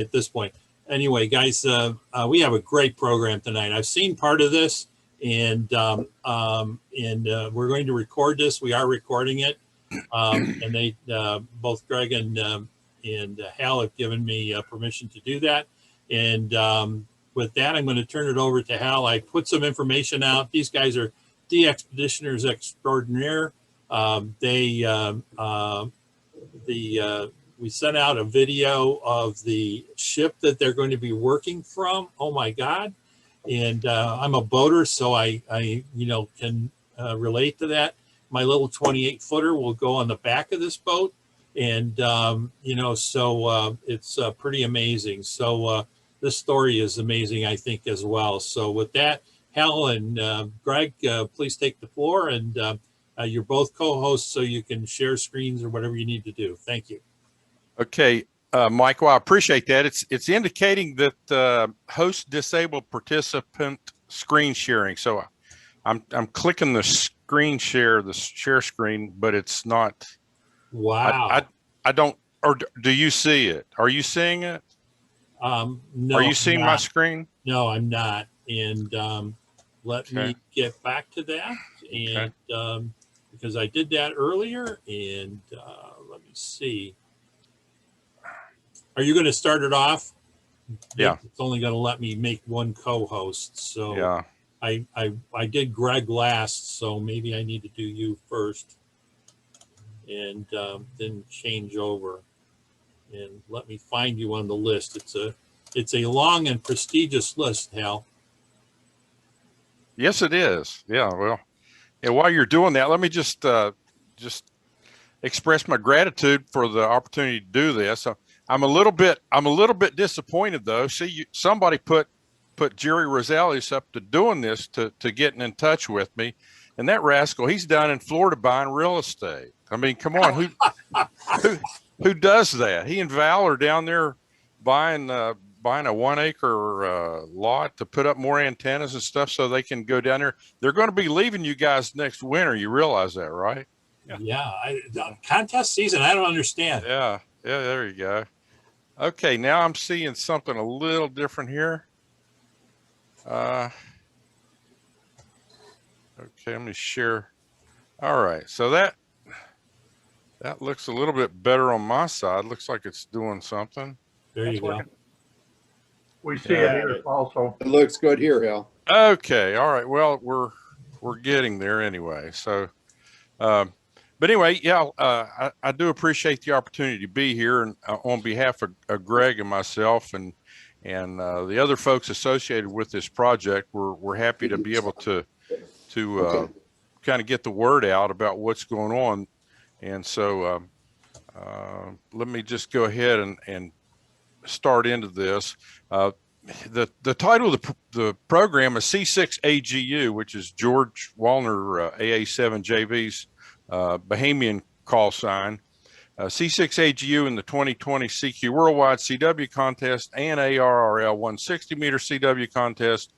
at this point. Anyway, guys, we have a great program tonight. I've seen part of this, and we're going to record this. We are recording it, and they both Greg and Hal have given me permission to do that. And with that, I'm going to turn it over to Hal. I put some information out. These guys are de-expeditioners extraordinaire. We sent out a video of the ship that they're going to be working from. Oh my God. And I'm a boater, so I can relate to that. My little 28 footer will go on the back of this boat. And, so it's pretty amazing. So this story is amazing, I think, as well. So with that, Hal and Greg, please take the floor, and you're both co-hosts, so you can share screens or whatever you need to do. Thank you. Okay, Mike, well, I appreciate that. It's indicating that host disabled participant screen sharing. So I'm clicking the screen share, the share screen, but it's not. Wow. I don't, or do you see it? Are you seeing it? No. Are you seeing my screen? No, I'm not. And let me get back to that. And because I did that earlier, and let me see. Are you going to start it off? Yeah. It's only going to let me make one co-host. So yeah. I did Greg last, so maybe I need to do you first, and then change over. And let me find you on the list. It's a long and prestigious list, Hal. Yes, it is. Yeah. Well, and while you're doing that, let me just express my gratitude for the opportunity to do this. I'm a little bit disappointed though. See, somebody put Jerry Rosales up to doing this, to getting in touch with me, and that rascal, he's down in Florida buying real estate. I mean, come on, who does that? He and Val are down there buying a 1 acre lot to put up more antennas and stuff so they can go down there. They're going to be leaving you guys next winter. You realize that, right? Yeah. Contest season, I don't understand. Yeah. There you go. Okay, now I'm seeing something a little different here. Okay, let me share. All right, so that looks a little bit better on my side. Looks like it's doing something. There you go. We see it here also. It looks good here, Hal. Okay, all right. Well, we're getting there anyway. So, but anyway, yeah, I do appreciate the opportunity to be here, and on behalf of Greg and myself and the other folks associated with this project, we're happy to be able to kind of get the word out about what's going on. And so let me just go ahead and start into this. The title of the program is C6AGU, which is George Wallner AA7JV's Bahamian call sign. C6AGU in the 2020 CQ Worldwide CW contest and ARRL 160 meter CW contest,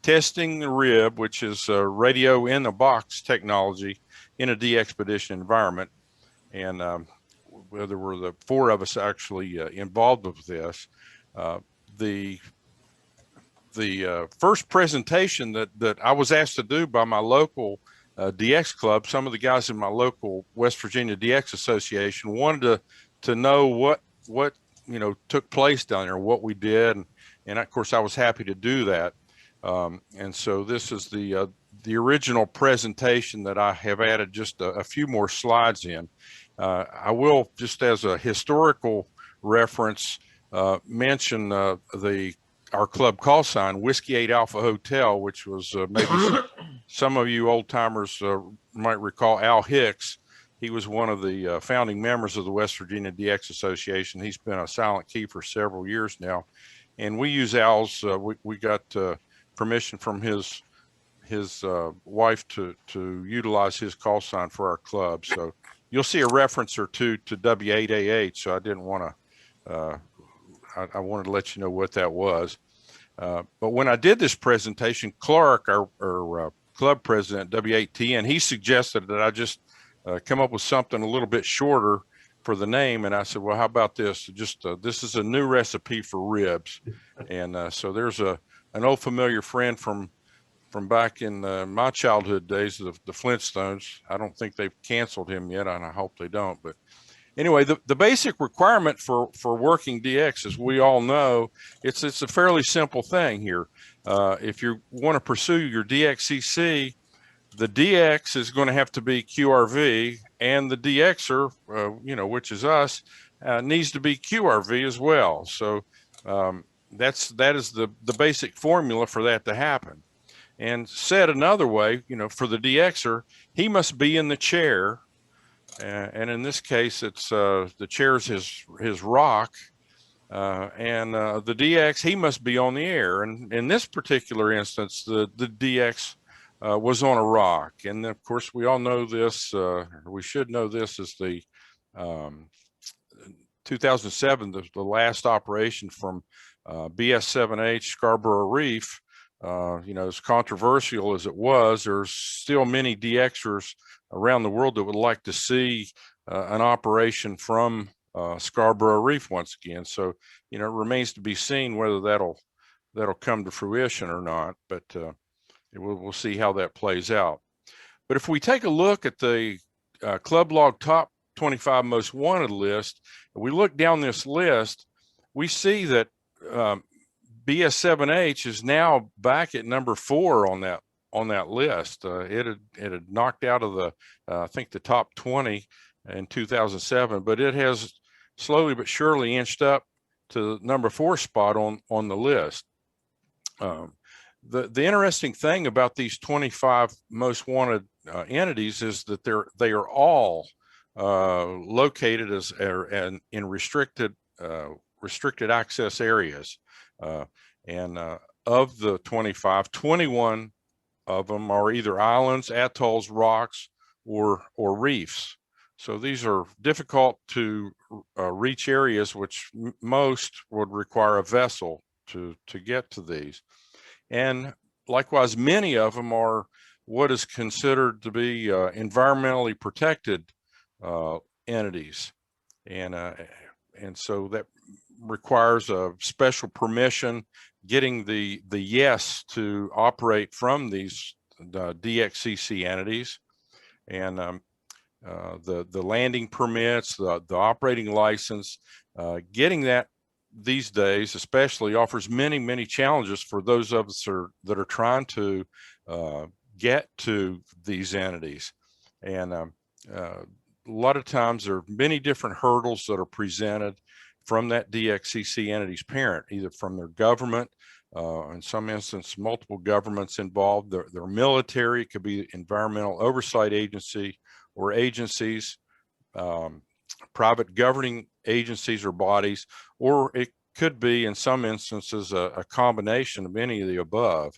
testing the RIB, which is radio in the box technology in a de-expedition environment. And there were the 4 of us actually involved with this. The first presentation that I was asked to do by my local DX club, some of the guys in my local West Virginia DX Association wanted to know what took place down there, what we did, and of course I was happy to do that. And so this is the original presentation that I have added just a few more slides in. I will, just as a historical reference, mention our club call sign, Whiskey 8 Alpha Hotel, which was maybe some of you old timers might recall Al Hicks. He was one of the founding members of the West Virginia DX Association. He's been a silent key for several years now, and we use Al's. We got permission from his wife to utilize his call sign for our club. So you'll see a reference or two to W8AH. So I didn't want to. I wanted to let you know what that was. But when I did this presentation, Clark, our club president, W8TN, he suggested that I just come up with something a little bit shorter for the name. And I said, well, how about this? Just this is a new recipe for ribs. And so there's an old familiar friend from back in my childhood days of the Flintstones. I don't think they've canceled him yet, and I hope they don't. But anyway, the basic requirement for working DX, as we all know, it's a fairly simple thing here. If you want to pursue your DXCC, the DX is going to have to be QRV, and the DXer, which is us, needs to be QRV as well. So that is the basic formula for that to happen. And said another way, for the DXer, he must be in the chair. And in this case, it's the chair's his rock. And the DX, he must be on the air. And in this particular instance, the DX was on a rock. And of course, we all know this, we should know this, is the 2007, the last operation from BS-7H Scarborough Reef. As controversial as it was, there's still many DXers around the world that would like to see an operation from Scarborough Reef once again. So, it remains to be seen whether that'll come to fruition or not, but we'll see how that plays out. But if we take a look at the Club Log Top 25 Most Wanted list, and we look down this list, we see that BS-7H is now back at number 4 on that list. It had knocked out of the I think the top 20 in 2007, but it has slowly but surely inched up to the number 4 spot on the list. The interesting thing about these 25 most wanted entities is that they are all located in restricted access areas. And of the 25, 21 of them are either islands, atolls, rocks, or reefs. So these are difficult to reach areas, which most would require a vessel to get to these. And likewise, many of them are what is considered to be environmentally protected entities. And so that requires a special permission, getting the yes to operate from these DXCC entities, and the landing permits, the operating license. Getting that these days especially offers many challenges for those of us that are trying to get to these entities. And a lot of times there are many different hurdles that are presented from that DXCC entity's parent, either from their government, in some instance, multiple governments involved, their military, it could be environmental oversight agency or agencies, private governing agencies or bodies, or it could be in some instances a combination of any of the above.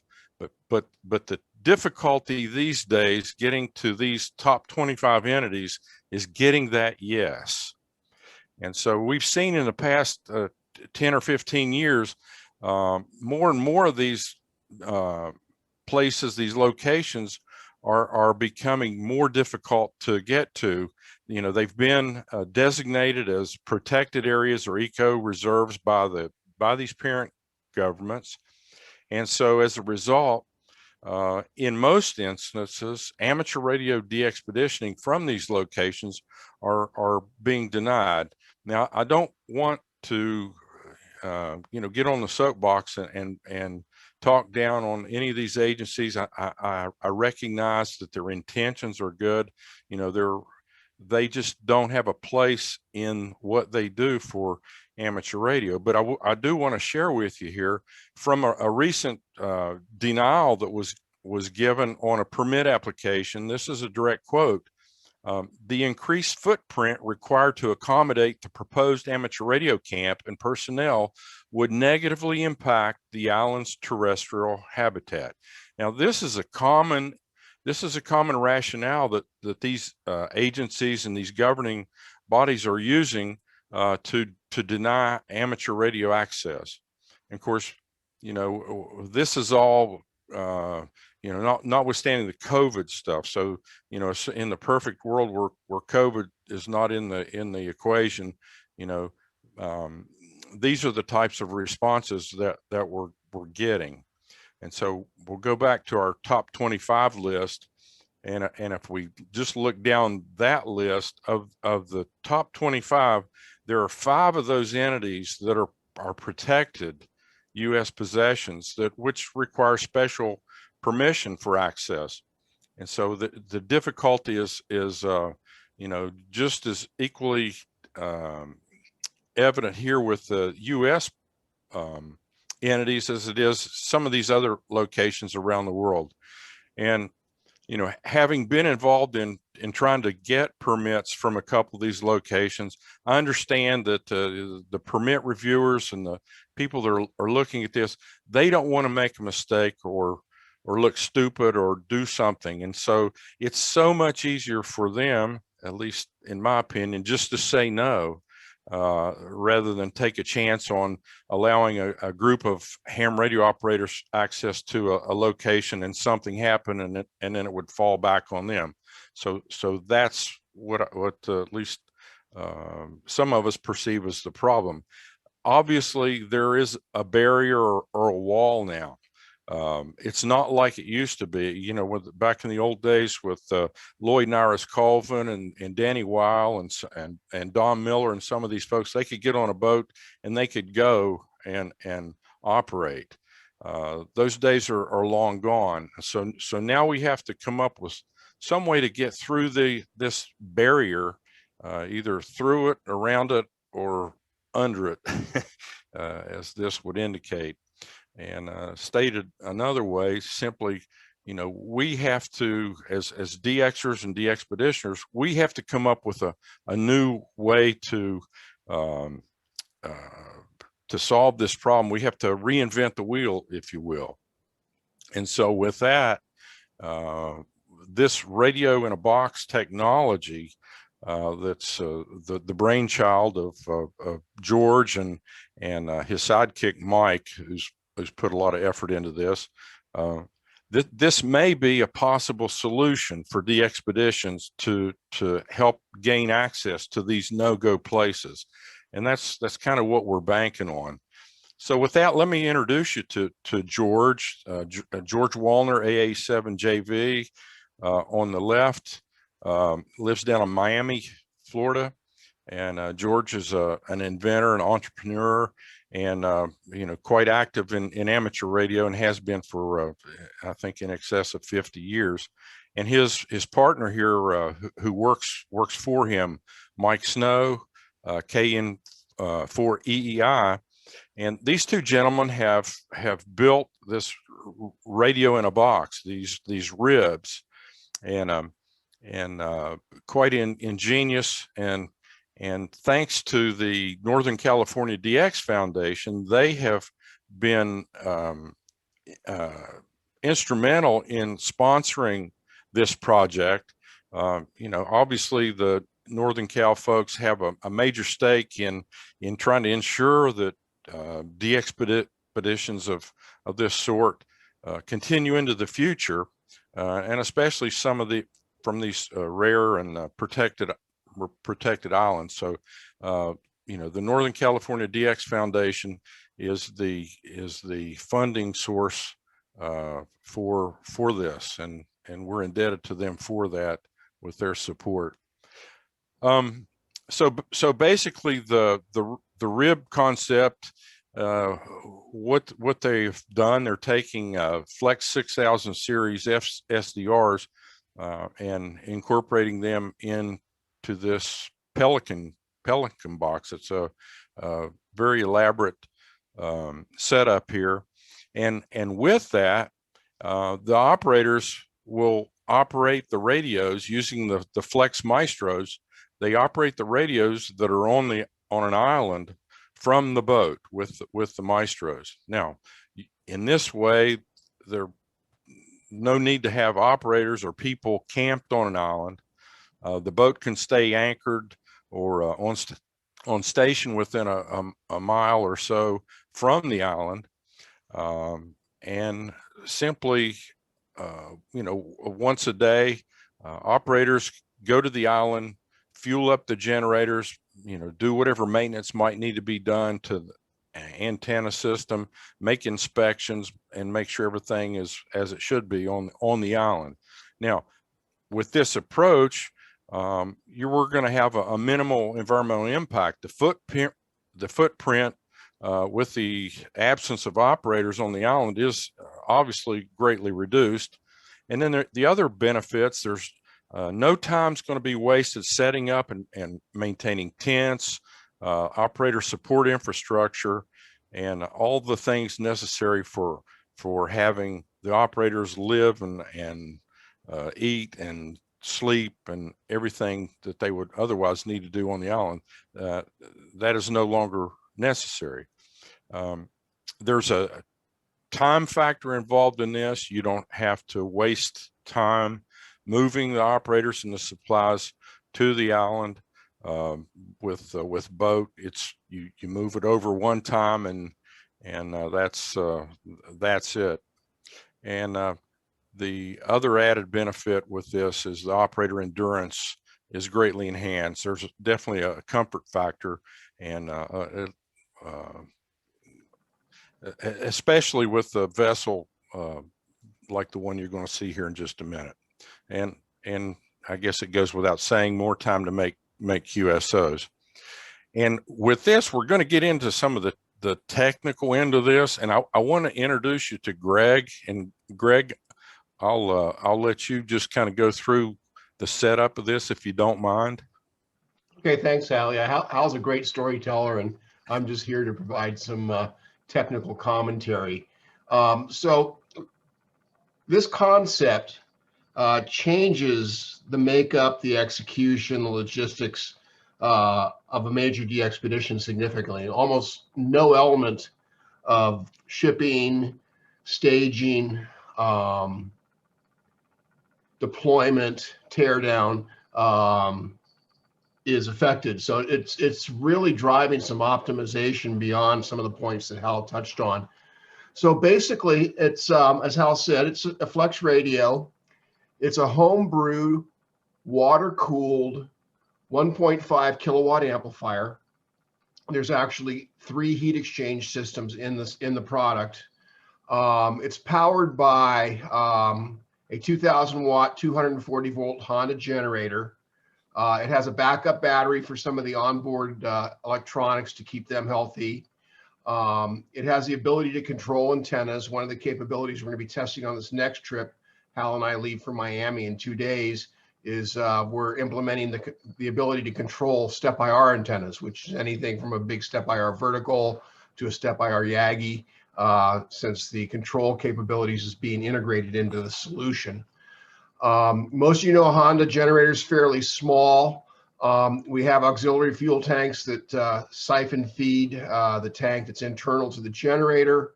But the difficulty these days getting to these top 25 entities is getting that yes. And so we've seen in the past 10 or 15 years, more and more of these places, these locations are becoming more difficult to get to. They've been designated as protected areas or eco reserves by these parent governments. And so as a result, in most instances, amateur radio de-expeditioning from these locations are being denied. Now, I don't want to, get on the soapbox and talk down on any of these agencies. I recognize that their intentions are good. They just don't have a place in what they do for amateur radio. But I do want to share with you here from a recent denial that was given on a permit application. This is a direct quote. The increased footprint required to accommodate the proposed amateur radio camp and personnel would negatively impact the island's terrestrial habitat. Now, this is a common rationale that these agencies and these governing bodies are using to deny amateur radio access. And of course, this is all notwithstanding the COVID stuff. So, in the perfect world where COVID is not in the equation, these are the types of responses that we're getting. And so we'll go back to our top 25 list. And if we just look down that list of the top 25, there are 5 of those entities that are protected U.S. possessions which require special permission for access. And so the difficulty is just as equally evident here with the U.S. Entities as it is some of these other locations around the world. And having been involved in trying to get permits from a couple of these locations, I understand that the permit reviewers and the people that are looking at this, they don't want to make a mistake or look stupid or do something. And so it's so much easier for them, at least in my opinion, just to say no, rather than take a chance on allowing a group of ham radio operators access to a location and something happened and then it would fall back on them. So that's what at least some of us perceive as the problem. Obviously, there is a barrier or a wall now. It's not like it used to be, back in the old days with Lloyd and Iris Colvin and Danny Weil and Don Miller and some of these folks. They could get on a boat and they could go and operate. Those days are long gone. So now we have to come up with some way to get through this barrier, either through it, around it, or under it, as this would indicate. And stated another way, simply, we have to, as DXers and DXpeditioners, we have to come up with a new way to solve this problem. We have to reinvent the wheel, if you will. And so with that, this radio in a box technology, that's the brainchild of George and his sidekick Mike, who's put a lot of effort into this. This may be a possible solution for DXpeditions to help gain access to these no-go places, and that's kind of what we're banking on. So with that, let me introduce you to George. George Wallner, AA7JV, on the left, lives down in Miami, Florida. And George is an inventor, an entrepreneur, and quite active in amateur radio, and has been for I think in excess of 50 years. And his partner here, who works for him, Mike Snow, KN4EEI, and these two gentlemen have built this radio in a box, these ribs, and quite ingenious. And thanks to the Northern California DX Foundation, they have been instrumental in sponsoring this project. Obviously the Northern Cal folks have a major stake in trying to ensure that DX expeditions of this sort continue into the future, and especially some of from these rare and protected islands. So the Northern California DX Foundation is the funding source for this, and we're indebted to them for that with their support. So basically the rib concept, what they've done, they're taking Flex 6000 series SDRs and incorporating them into this Pelican box. It's a very elaborate setup here, and with that, the operators will operate the radios using the Flex Maestros. They operate the radios that are on an island from the boat with the Maestros. Now, in this way, there's no need to have operators or people camped on an island. The boat can stay anchored or on station within a mile or so from the island, and simply, once a day, operators go to the island, fuel up the generators, do whatever maintenance might need to be done to the antenna system, make inspections, and make sure everything is as it should be on the island. Now, with this approach, we're going to have a minimal environmental impact. The footprint with the absence of operators on the island is obviously greatly reduced. And then the other benefits, there's no time's going to be wasted setting up and maintaining tents, operator support infrastructure, and all the things necessary for having the operators live and eat and sleep and everything that they would otherwise need to do on the island. That is no longer necessary. There's a time factor involved in this. You don't have to waste time moving the operators and the supplies to the island with boat. It's you move it over one time and that's it. And the other added benefit with this is the operator endurance is greatly enhanced. There's definitely a comfort factor, and especially with the vessel like the one you're going to see here in just a minute. And I guess it goes without saying, more time to make QSOs. And with this, we're going to get into some of the technical end of this, and I want to introduce you to Gregg. And Gregg, I'll let you just kind of go through the setup of this, if you don't mind. Okay, thanks, Hallie. Hal's a great storyteller, and I'm just here to provide some technical commentary. So this concept changes the makeup, the execution, the logistics of a major de-expedition significantly. Almost no element of shipping, staging, deployment, teardown is affected. So it's really driving some optimization beyond some of the points that Hal touched on. So basically, it's as Hal said, it's a flex radio. It's a homebrew, water-cooled 1.5 kilowatt amplifier. There's actually 3 heat exchange systems in the product. It's powered by a 2,000 watt, 240 volt Honda generator. It has a backup battery for some of the onboard electronics to keep them healthy. It has the ability to control antennas. One of the capabilities we're going to be testing on this next trip, Hal and I leave for Miami in 2 days, is we're implementing the ability to control step-IR antennas, which is anything from a big step-IR vertical to a step-IR Yagi, since the control capabilities is being integrated into the solution. Most of you know a Honda generator is fairly small. We have auxiliary fuel tanks that siphon feed the tank that's internal to the generator.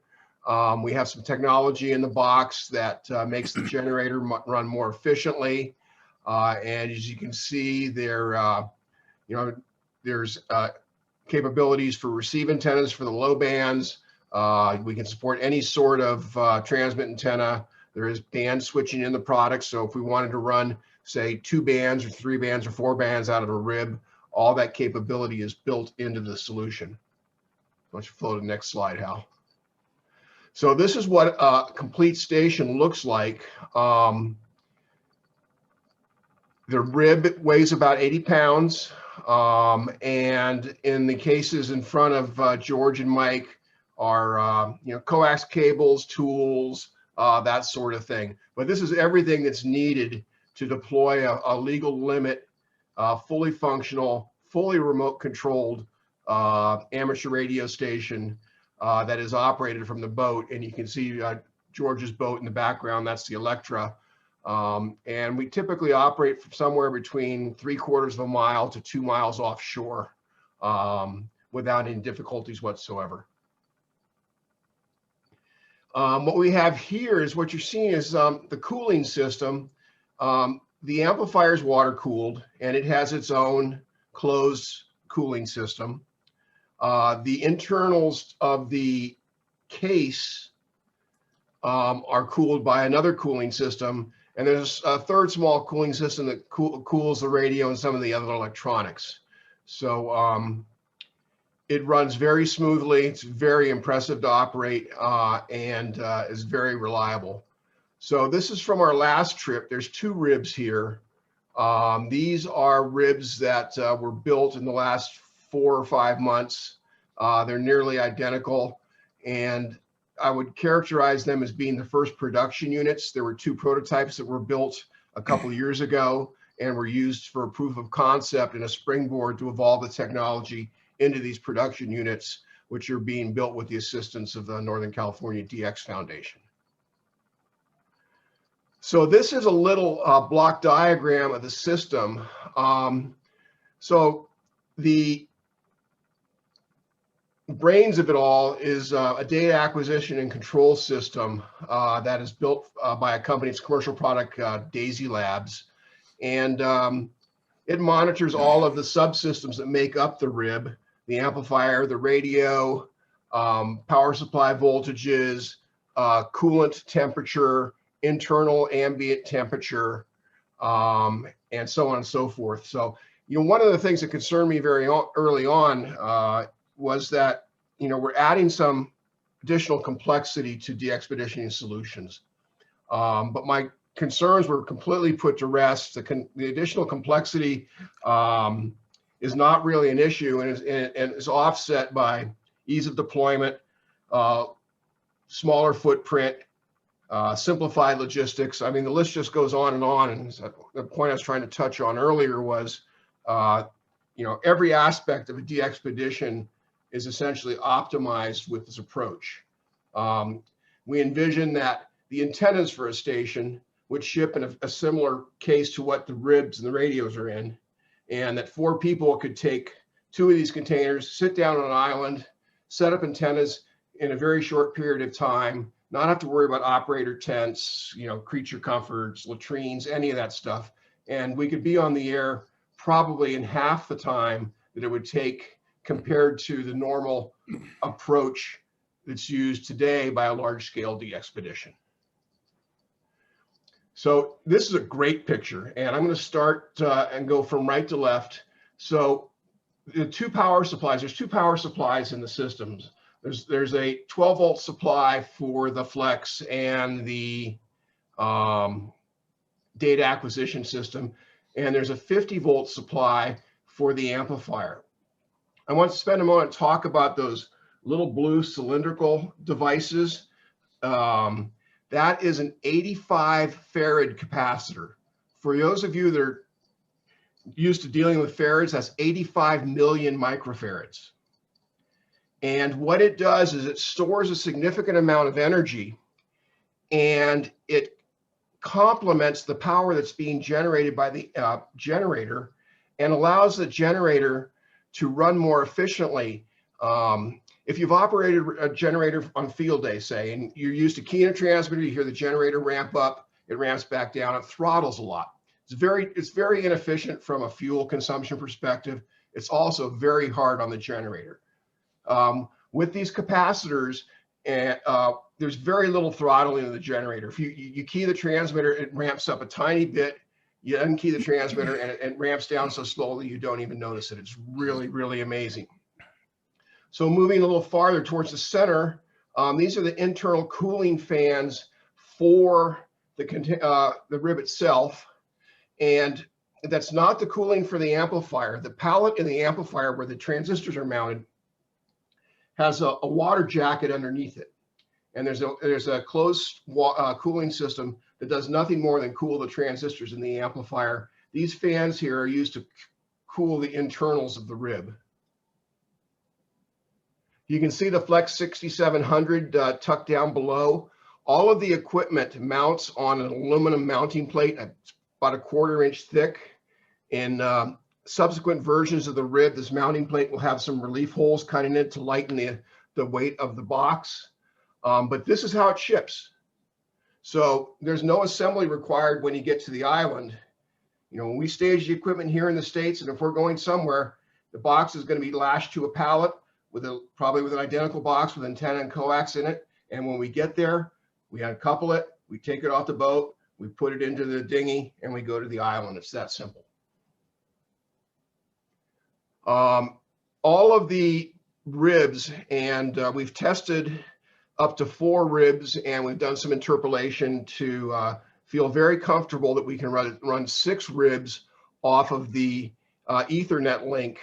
We have some technology in the box that makes the generator run more efficiently. And as you can see, there's capabilities for receive antennas for the low bands. We can support any sort of transmit antenna. There is band switching in the product. So if we wanted to run, say, 2 bands or 3 bands or 4 bands out of a rib, all that capability is built into the solution. Why don't you flow to the next slide, Hal? So this is what a complete station looks like. The rib weighs about 80 pounds. And in the cases in front of George and Mike are, coax cables, tools, that sort of thing. But this is everything that's needed to deploy a legal limit, fully functional, fully remote controlled amateur radio station that is operated from the boat. And you can see George's boat in the background. That's the Electra. And we typically operate from somewhere between 3/4 of a mile to 2 miles offshore without any difficulties whatsoever. What we have here is what you're seeing is the cooling system. The amplifier is water cooled and it has its own closed cooling system. The internals of the case are cooled by another cooling system. And there's a third small cooling system that cools the radio and some of the other electronics. So it runs very smoothly. It's very impressive to operate and is very reliable. So this is from our last trip. There's 2 ribs here. These are ribs that were built in the last 4 or 5 months. They're nearly identical, and I would characterize them as being the first production units. There were 2 prototypes that were built a couple years ago and were used for a proof of concept and a springboard to evolve the technology into these production units, which are being built with the assistance of the Northern California DX Foundation. So this is a little block diagram of the system. So the brains of it all is a data acquisition and control system that is built by a company's commercial product, Daisy Labs. And it monitors all of the subsystems that make up the rib, the amplifier, the radio, power supply voltages, coolant temperature, internal ambient temperature, and so on and so forth. So, one of the things that concerned me very early on was that, we're adding some additional complexity to de-expeditioning solutions. But my concerns were completely put to rest. The additional complexity is not really an issue and is offset by ease of deployment, smaller footprint, simplified logistics. I mean, the list just goes on. And the point I was trying to touch on earlier was, every aspect of a de-expedition is essentially optimized with this approach. We envision that the antennas for a station would ship in a similar case to what the ribs and the radios are in, and that 4 people could take 2 of these containers, sit down on an island, set up antennas in a very short period of time, not have to worry about operator tents, creature comforts, latrines, any of that stuff. And we could be on the air probably in half the time that it would take compared to the normal approach that's used today by a large-scale de-expedition. So this is a great picture, and I'm going to start and go from right to left. So the 2 power supplies, there's 2 power supplies in the systems. There's a 12-volt supply for the Flex and the data acquisition system, and there's a 50-volt supply for the amplifier. I want to spend a moment and talk about those little blue cylindrical devices. That is an 85 farad capacitor. For those of you that are used to dealing with farads, that's 85 million microfarads. And what it does is it stores a significant amount of energy, and it complements the power that's being generated by the generator and allows the generator to run more efficiently. If you've operated a generator on field day, say, and you're used to keying a transmitter, you hear the generator ramp up, it ramps back down, it throttles a lot. It's very inefficient from a fuel consumption perspective. It's also very hard on the generator. With these capacitors, there's very little throttling of the generator. If you key the transmitter, it ramps up a tiny bit. You unkey the transmitter and it ramps down so slowly you don't even notice it. It's really, really amazing. So moving a little farther towards the center, these are the internal cooling fans for the rib itself. And that's not the cooling for the amplifier. The pallet in the amplifier where the transistors are mounted has a water jacket underneath it. And there's a closed cooling system that does nothing more than cool the transistors in the amplifier. These fans here are used to cool the internals of the rib. You can see the Flex 6700 tucked down below. All of the equipment mounts on an aluminum mounting plate, about a 1/4 inch thick. In subsequent versions of the rib, this mounting plate will have some relief holes cut in it to lighten the weight of the box. But this is how it ships. So there's no assembly required when you get to the island. When we stage the equipment here in the States, and if we're going somewhere, the box is going to be lashed to a pallet probably with an identical box with antenna and coax in it. And when we get there, We uncouple it, we take it off the boat, we put it into the dinghy, and we go to the island. It's that simple. All of the ribs, and we've tested up to 4 ribs, and we've done some interpolation to feel very comfortable that we can run 6 ribs off of the Ethernet link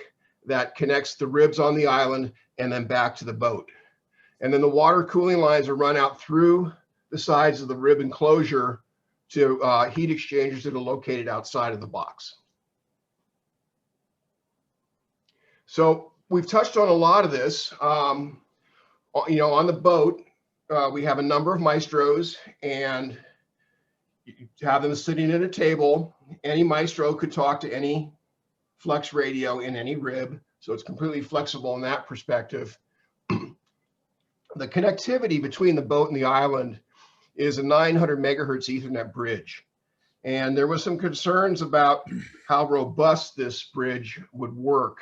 that connects the ribs on the island and then back to the boat. And then the water cooling lines are run out through the sides of the rib enclosure to heat exchangers that are located outside of the box. So we've touched on a lot of this. You know, on the boat, we have a number of maestros, and you have them sitting at a table. Any maestro could talk to any flex radio in any rib, so it's completely flexible in that perspective. The connectivity between the boat and the island is a 900 megahertz Ethernet bridge. And there was some concerns about how robust this bridge would work.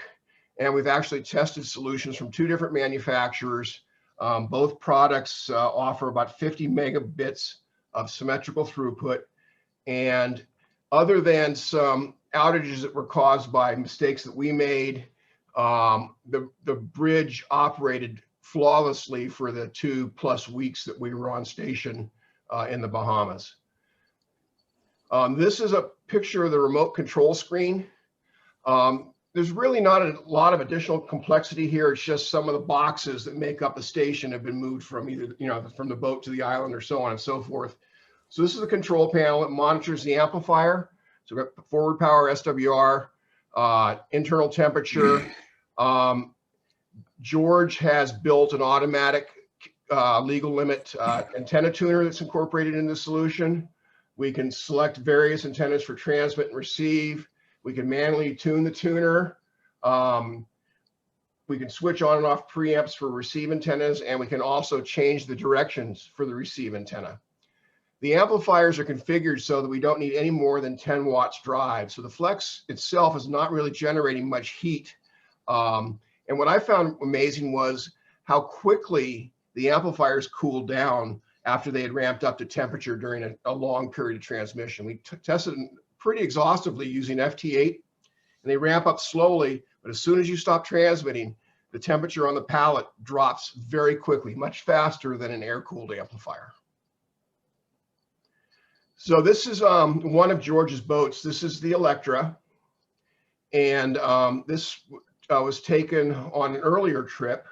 And we've actually tested solutions from 2 different manufacturers. Both products offer about 50 megabits of symmetrical throughput. And other than some outages that were caused by mistakes that we made, the bridge operated flawlessly for the 2+ weeks that we were on station in the Bahamas. This is a picture of the remote control screen. There's really not a lot of additional complexity here. It's just some of the boxes that make up the station have been moved from either, you know, from the boat to the island or so on and so forth. So this is the control panel. It monitors the amplifier. So we've got the forward power SWR, internal temperature. George has built an automatic legal limit antenna tuner that's incorporated in the solution. We can select various antennas for transmit and receive. We can manually tune the tuner. We can switch on and off preamps for receive antennas, and we can also change the directions for the receive antenna. The amplifiers are configured so that we don't need any more than 10 watts drive. So the Flex itself is not really generating much heat. And what I found amazing was how quickly the amplifiers cooled down after they had ramped up to temperature during a long period of transmission. We tested them pretty exhaustively using FT8, and they ramp up slowly, but as soon as you stop transmitting, the temperature on the pallet drops very quickly, much faster than an air-cooled amplifier. So this is one of George's boats. This is the Electra, and this was taken on an earlier trip,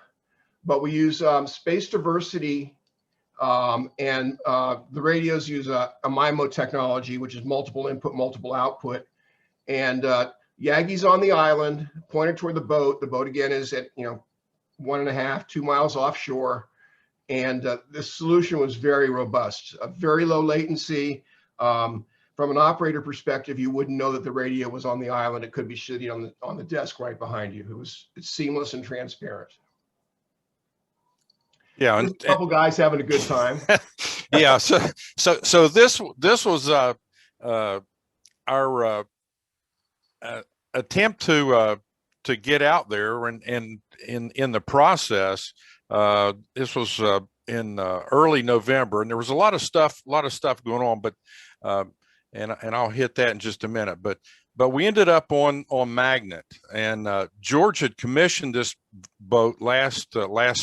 but we use space diversity, and the radios use a MIMO technology, which is multiple input, multiple output. And Yagi's on the island, pointed toward the boat. The boat again is at 1.5, 2 miles offshore. And this solution was very robust, a very low latency. From an operator perspective, you wouldn't know that the radio was on the island. It could be sitting on the desk right behind you. It's seamless and transparent. Yeah, and a couple guys having a good time. Yeah, so this was our attempt to get out there, and in the process, this was in early November, and there was a lot of stuff going on, but and I'll hit that in just a minute, but we ended up on Magnet, and George had commissioned this boat last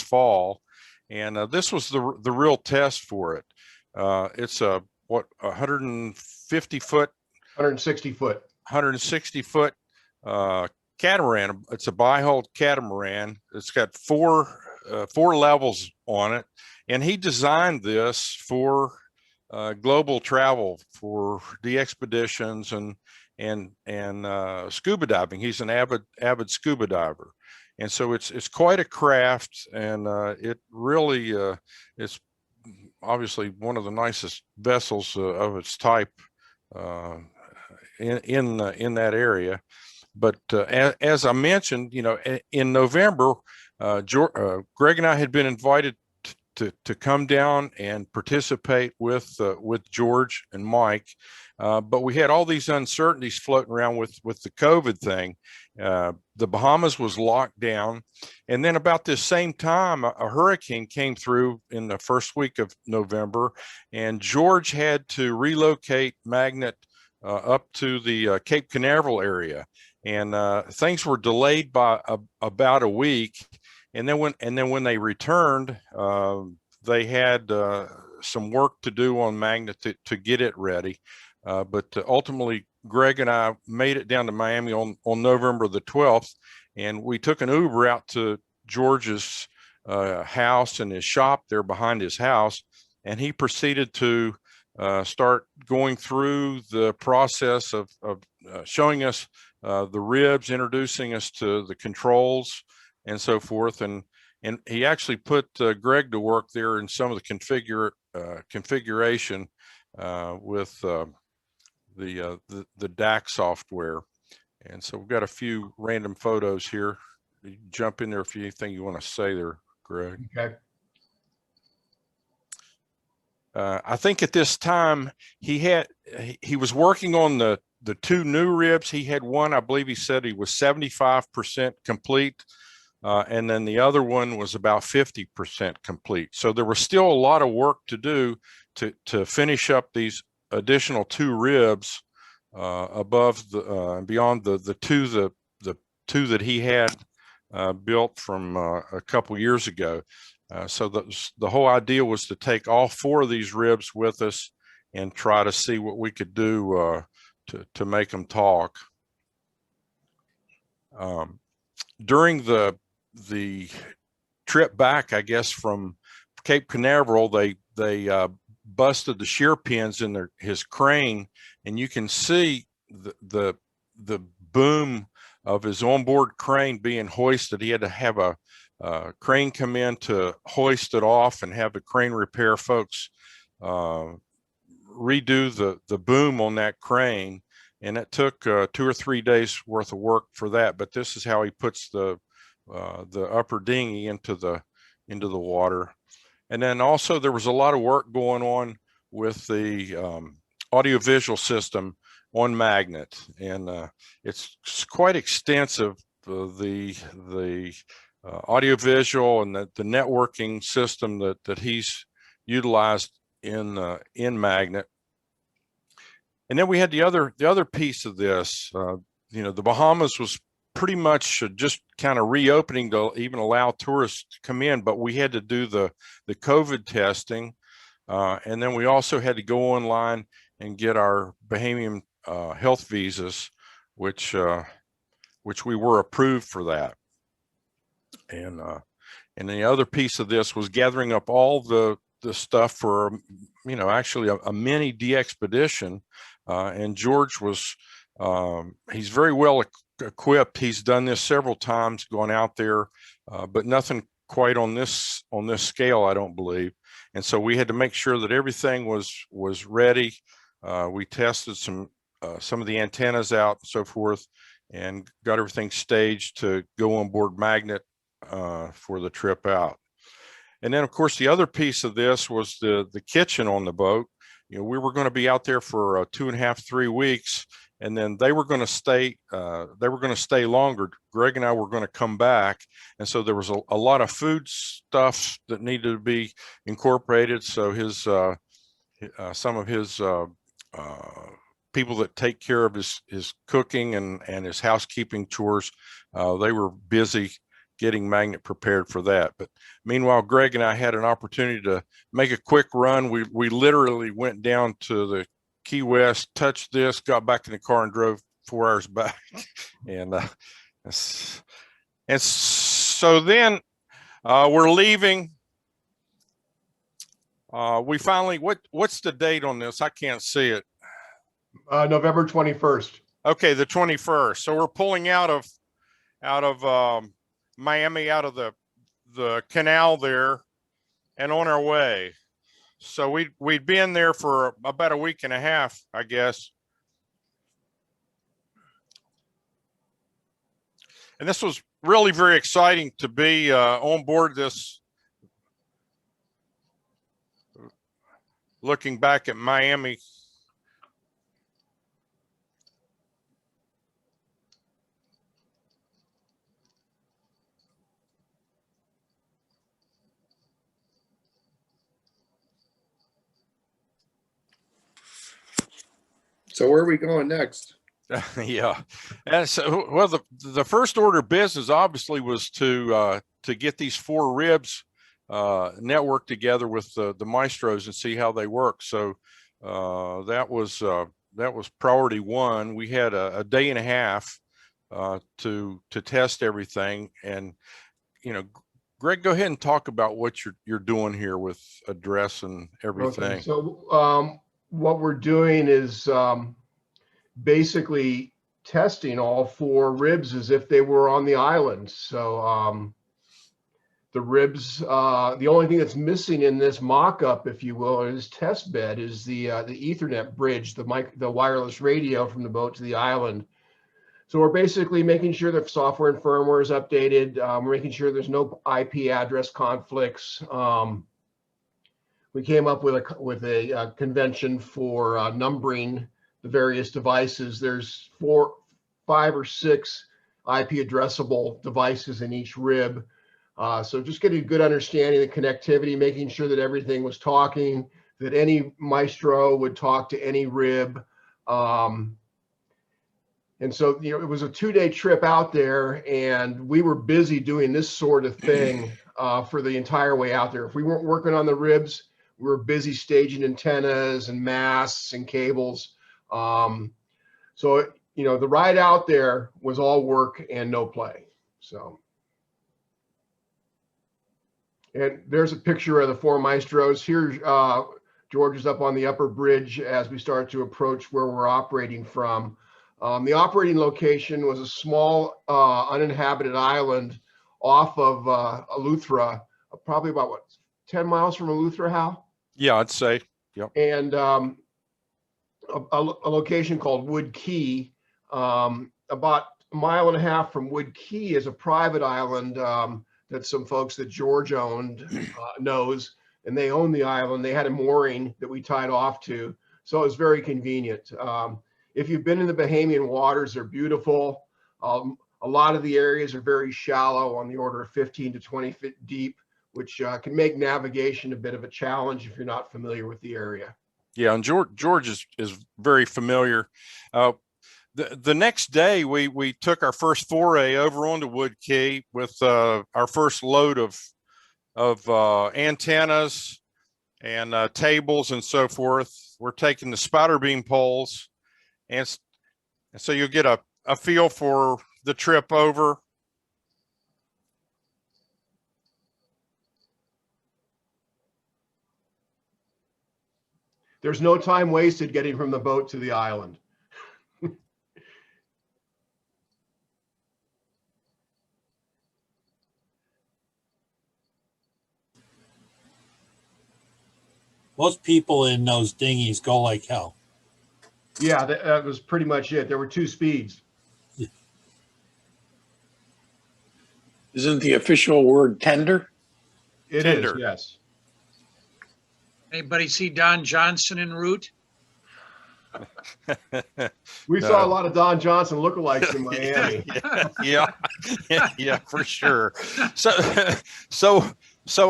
fall, and this was the real test for it. It's a 160 foot catamaran. It's a bi-hull catamaran. It's got four levels on it, and he designed this for global travel, for the expeditions and scuba diving. He's an avid scuba diver, and so it's quite a craft, and it really it's obviously one of the nicest vessels of its type in that area. But as I mentioned, in November, Greg and I had been invited to come down and participate with George and Mike. But we had all these uncertainties floating around with the COVID thing. The Bahamas was locked down. And then about this same time, a hurricane came through in the first week of November, and George had to relocate Magnet up to the Cape Canaveral area. And things were delayed by about a week. And then when they returned, they had some work to do on Magnet to get it ready. But ultimately, Gregg and I made it down to Miami on November the 12th, and we took an Uber out to George's house and his shop there behind his house, and he proceeded to start going through the process of showing us the ribs, introducing us to the controls and so forth. And he actually put Gregg to work there in some of the configuration with the DAC software. And so we've got a few random photos here. You jump in there if you anything you want to say there, Gregg. Okay. I think at this time he was working on the two new ribs. He had one, I believe he said he was 75% complete. And then the other one was about 50% complete. So there was still a lot of work to do to finish up these additional two ribs above and beyond the two that he had built from a couple years ago. So the whole idea was to take all four of these ribs with us and try to see what we could do to make them talk. During the trip back, I guess, from Cape Canaveral, they busted the shear pins in his crane, and you can see the boom of his onboard crane being hoisted. He had to have a crane come in to hoist it off and have the crane repair folks redo the boom on that crane, and it took 2 or 3 days worth of work for that. But this is how he puts the upper dinghy into the water. And then also there was a lot of work going on with the audiovisual system on Magnet, and it's quite extensive. The audiovisual and the networking system that he's utilized in Magnet. And then we had the other piece of this. The Bahamas was pretty much just kind of reopening to even allow tourists to come in, but we had to do the COVID testing, and then we also had to go online and get our Bahamian health visas, which we were approved for that. And the other piece of this was gathering up all the stuff for actually a mini DXpedition, and George was he's very well equipped. He's done this several times, gone out there, but nothing quite on this scale, I don't believe. And so we had to make sure that everything was ready. We tested some of the antennas out and so forth, and got everything staged to go on board Magnet for the trip out. And then, of course, the other piece of this was the kitchen on the boat. We were going to be out there for 2.5, 3 weeks, and then they were going to stay. They were going to stay longer. Gregg and I were going to come back, and so there was a lot of food stuff that needed to be incorporated. So his some of his people that take care of his cooking and his housekeeping chores, they were busy getting Magnet prepared for that. But meanwhile, Gregg and I had an opportunity to make a quick run. We literally went down to the Key West, touched this, got back in the car, and drove 4 hours back. And so then we're leaving. We finally, what's the date on this? I can't see it. November 21st. Okay, the 21st. So we're pulling out of Miami, out of the canal there, and on our way. So we'd been there for about a week and a half, I guess. And this was really very exciting to be on board this looking back at Miami. So where are we going next? Yeah. And so, well, the first order of business obviously was to get these 4 ribs networked together with the maestros and see how they work. So that was priority 1. We had a day and a half to test everything. And, you know, Greg, go ahead and talk about what you're doing here with address and everything. Okay, so what we're doing is basically testing all 4 ribs as if they were on the island. So the ribs, the only thing that's missing in this mock-up, if you will, or this test bed, is the Ethernet bridge, the wireless radio from the boat to the island. So we're basically making sure the software and firmware is updated. We're making sure there's no IP address conflicts. We came up with a convention for numbering the various devices. There's 4, 5, or 6 IP addressable devices in each rib. So just getting a good understanding of the connectivity, making sure that everything was talking, that any maestro would talk to any rib. And so, you know, it was a 2-day trip out there, and we were busy doing this sort of thing for the entire way out there. If we weren't working on the ribs, we were busy staging antennas and masts and cables. So, you know, the ride out there was all work and no play. So, and there's a picture of the 4 maestros. Here, George is up on the upper bridge as we start to approach where we're operating from. The operating location was a small uninhabited island off of Eleuthera, probably about, what, 10 miles from Eleuthera, Hal? Yeah, I'd say. Yep. And a location called Wood Key, about 1.5 miles from Wood Key, is a private island that some folks that George owned knows, and they own the island. They had a mooring that we tied off to, so it was very convenient. If you've been in the Bahamian waters, they're beautiful. A lot of the areas are very shallow, on the order of 15 to 20 feet deep, which can make navigation a bit of a challenge if you're not familiar with the area. Yeah, and George is very familiar. The next day, we took our first foray over onto Wood Key with our first load of antennas and tables and so forth. We're taking the spider beam poles, and so you'll get a feel for the trip over. There's no time wasted getting from the boat to the island. Most people in those dinghies go like hell. Yeah, that was pretty much it. There were 2 speeds. Isn't the official word tender? It Tender. is, yes. Anybody see Don Johnson en route? We saw a lot of Don Johnson lookalikes in Miami. Yeah, for sure. So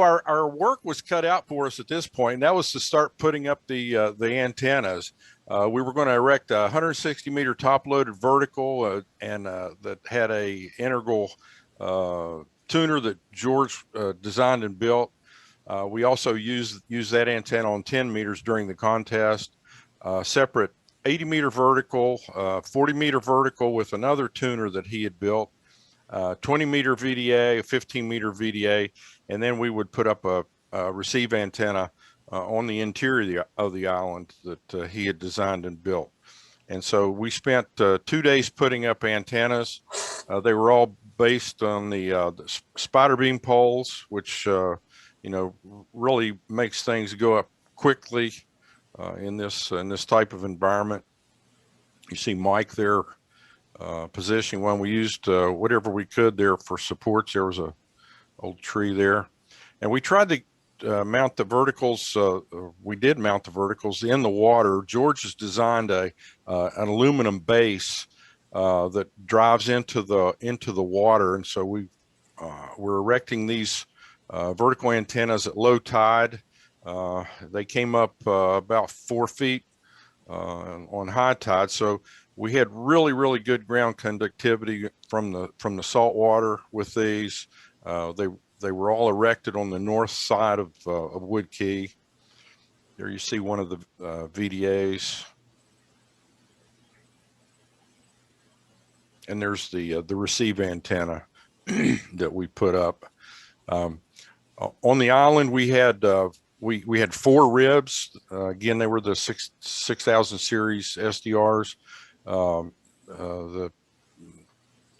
our work was cut out for us at this point, and that was to start putting up the antennas. We were going to erect a 160-meter top-loaded vertical and that had a integral tuner that George designed and built. We also used that antenna on 10 meters during the contest. Separate 80-meter vertical, 40-meter vertical with another tuner that he had built, 20-meter VDA, a 15-meter VDA, and then we would put up a receive antenna on the interior of the island that he had designed and built. And so we spent 2 days putting up antennas. They were all based on the spider beam poles, which really makes things go up quickly in this type of environment. You see Mike there positioning when we used whatever we could there for supports. There was a old tree there, and we tried mount the verticals. We did mount the verticals in the water. George has designed an aluminum base that drives into the water, and so we're erecting these vertical antennas at low tide. They came up about 4 feet on high tide, so we had really good ground conductivity from the salt water with these. They were all erected on the north side of Wood Key. There you see one of the VDAs, and there's the receive antenna that we put up. On the island, we had 4 ribs. Again, they were the 6000 series SDRs.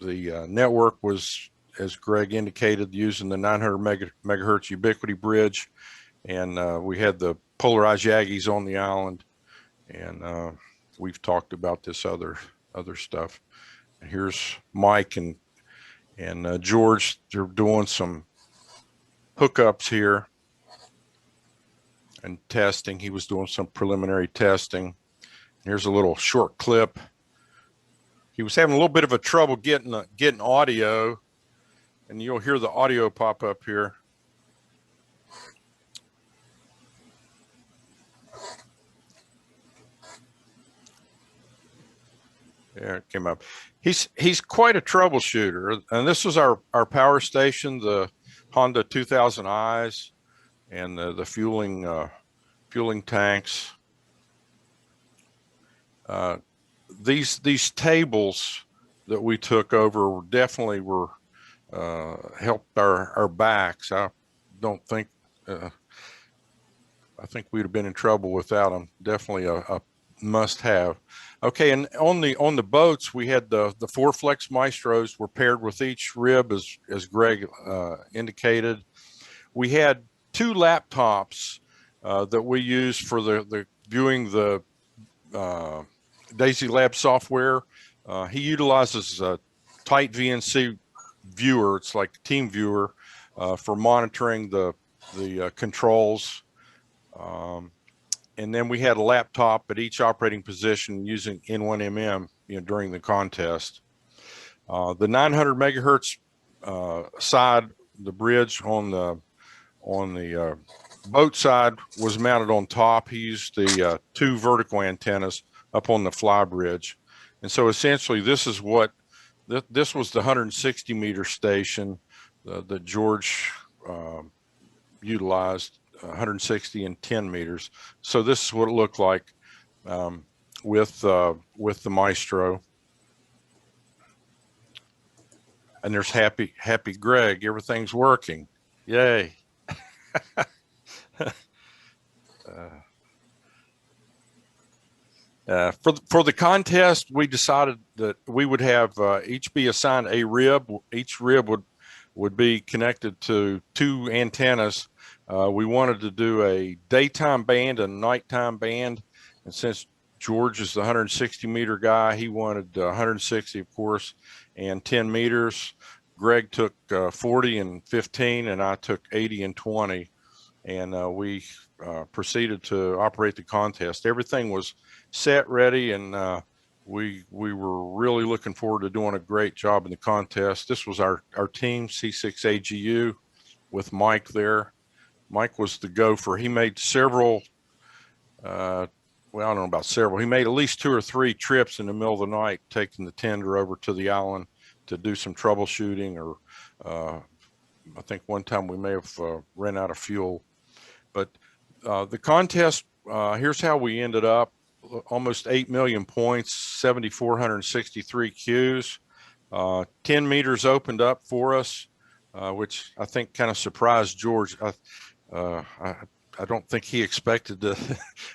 The network was, as Gregg indicated, using the 900 megahertz ubiquity bridge, and we had the polarized Yagis on the island, and we've talked about this other stuff. And here's Mike and George. They're doing some hookups here and testing. He was doing some preliminary testing. Here's a little short clip. He was having a little bit of a trouble getting audio, and you'll hear the audio pop up here. There it came up. He's quite a troubleshooter, and this was our power station, the Honda 2000Is, and the fueling tanks. These tables that we took over definitely were helped our backs. I think we'd have been in trouble without them. Definitely a must-have. Okay, and on the boats, we had the 4 Flex Maestros were paired with each rib, as Gregg indicated. We had 2 laptops that we used for the viewing the Daisy Lab software. He utilizes a tight VNC viewer. It's like a team viewer for monitoring the controls. And then we had a laptop at each operating position using N1MM, during the contest. The 900 megahertz side, the bridge on the boat side was mounted on top. He used the 2 vertical antennas up on the fly bridge. And so essentially this is what, this was the 160 meter station that George utilized, 160 and 10 meters. So this is what it looked like with the Maestro. And there's happy Gregg. Everything's working. Yay. For the contest, we decided that we would have each be assigned a rib. Each rib would be connected to 2 antennas. We wanted to do a daytime band and nighttime band, and since George is the 160 meter guy, he wanted 160, of course, and 10 meters. Gregg took 40 and 15, and I took 80 and 20, and we proceeded to operate the contest. Everything was set, ready, and we were really looking forward to doing a great job in the contest. This was our team, C6AGU, with Mike there. Mike was the gopher. He made several, well, I don't know about several. He made at least 2 or 3 trips in the middle of the night, taking the tender over to the island to do some troubleshooting, or I think one time we may have ran out of fuel. But the contest, here's how we ended up. Almost 8 million points, 7,463 Qs. 10 meters opened up for us, which I think kind of surprised George. I don't think he expected to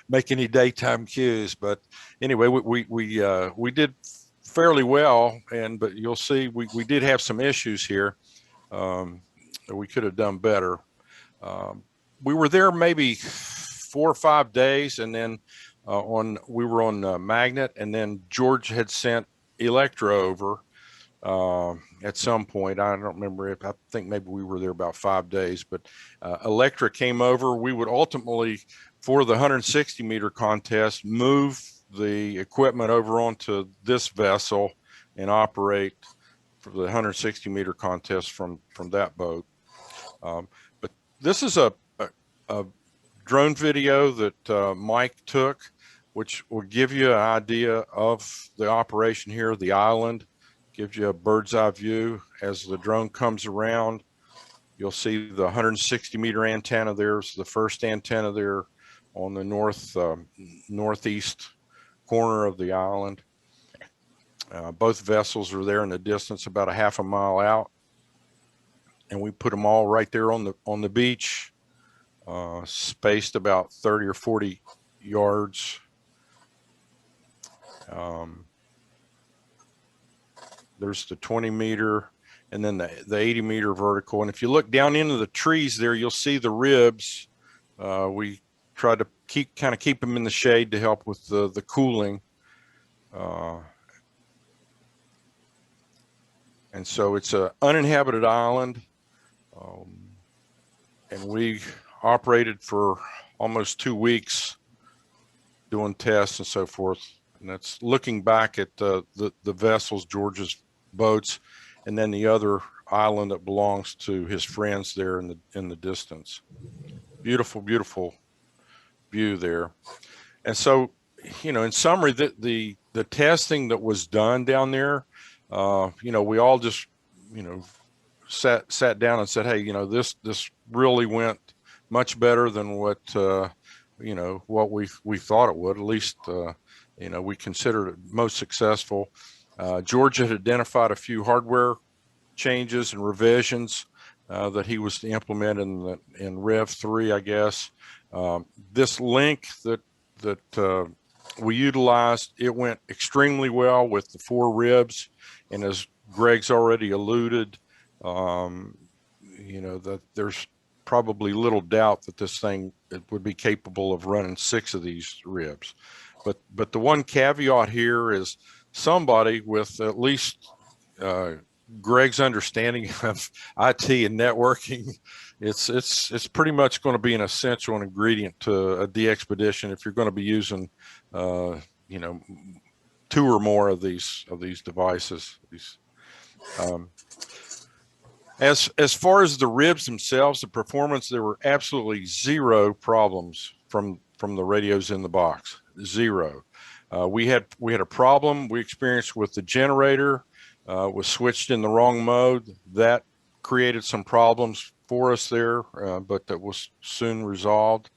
make any daytime Qs, but anyway, we did fairly well, but you'll see we did have some issues here. We could have done better. We were there maybe 4 or 5 days, and then we were on Magnet, and then George had sent Electra over, at some point. I don't remember if I think maybe we were there about 5 days, but Electra came over. We would ultimately, for the 160 meter contest, move the equipment over onto this vessel and operate for the 160 meter contest from that boat. But this is a drone video that Mike took, which will give you an idea of the operation here, the island. Gives you a bird's eye view. As the drone comes around, you'll see the 160 meter antenna. There's the first antenna there on the northeast corner of the island. Both vessels are there in the distance, about a half a mile out, and we put them all right there on the beach, spaced about 30 or 40 yards. There's the 20 meter and then the 80 meter vertical. And if you look down into the trees there, you'll see the ribs. We try to keep them in the shade to help with the cooling. And so it's an uninhabited island. And we operated for almost 2 weeks doing tests and so forth. And that's looking back at the vessels, George's boats, and then the other island that belongs to his friends there in the distance. Beautiful, beautiful view there. And so, you know, in summary, the testing that was done down there, you know, we all just, you know, sat down and said, hey, you know, this really went much better than what you know, what we thought it would. At least you know, we considered it most successful. George had identified a few hardware changes and revisions that he was to implement in Rev 3, I guess. This link that we utilized, it went extremely well with the 4 ribs, and as Gregg's already alluded, you know, that there's probably little doubt that this thing would be capable of running 6 of these ribs. But the one caveat here is somebody with at least Gregg's understanding of IT and networking. It's pretty much going to be an essential ingredient to a DXpedition if you're going to be using you know, 2 or more of these devices. As far as the ribs themselves, the performance, there were absolutely 0 problems from the radios in the box. 0. We had a problem we experienced with the generator. Was switched in the wrong mode. That created some problems for us there, but that was soon resolved.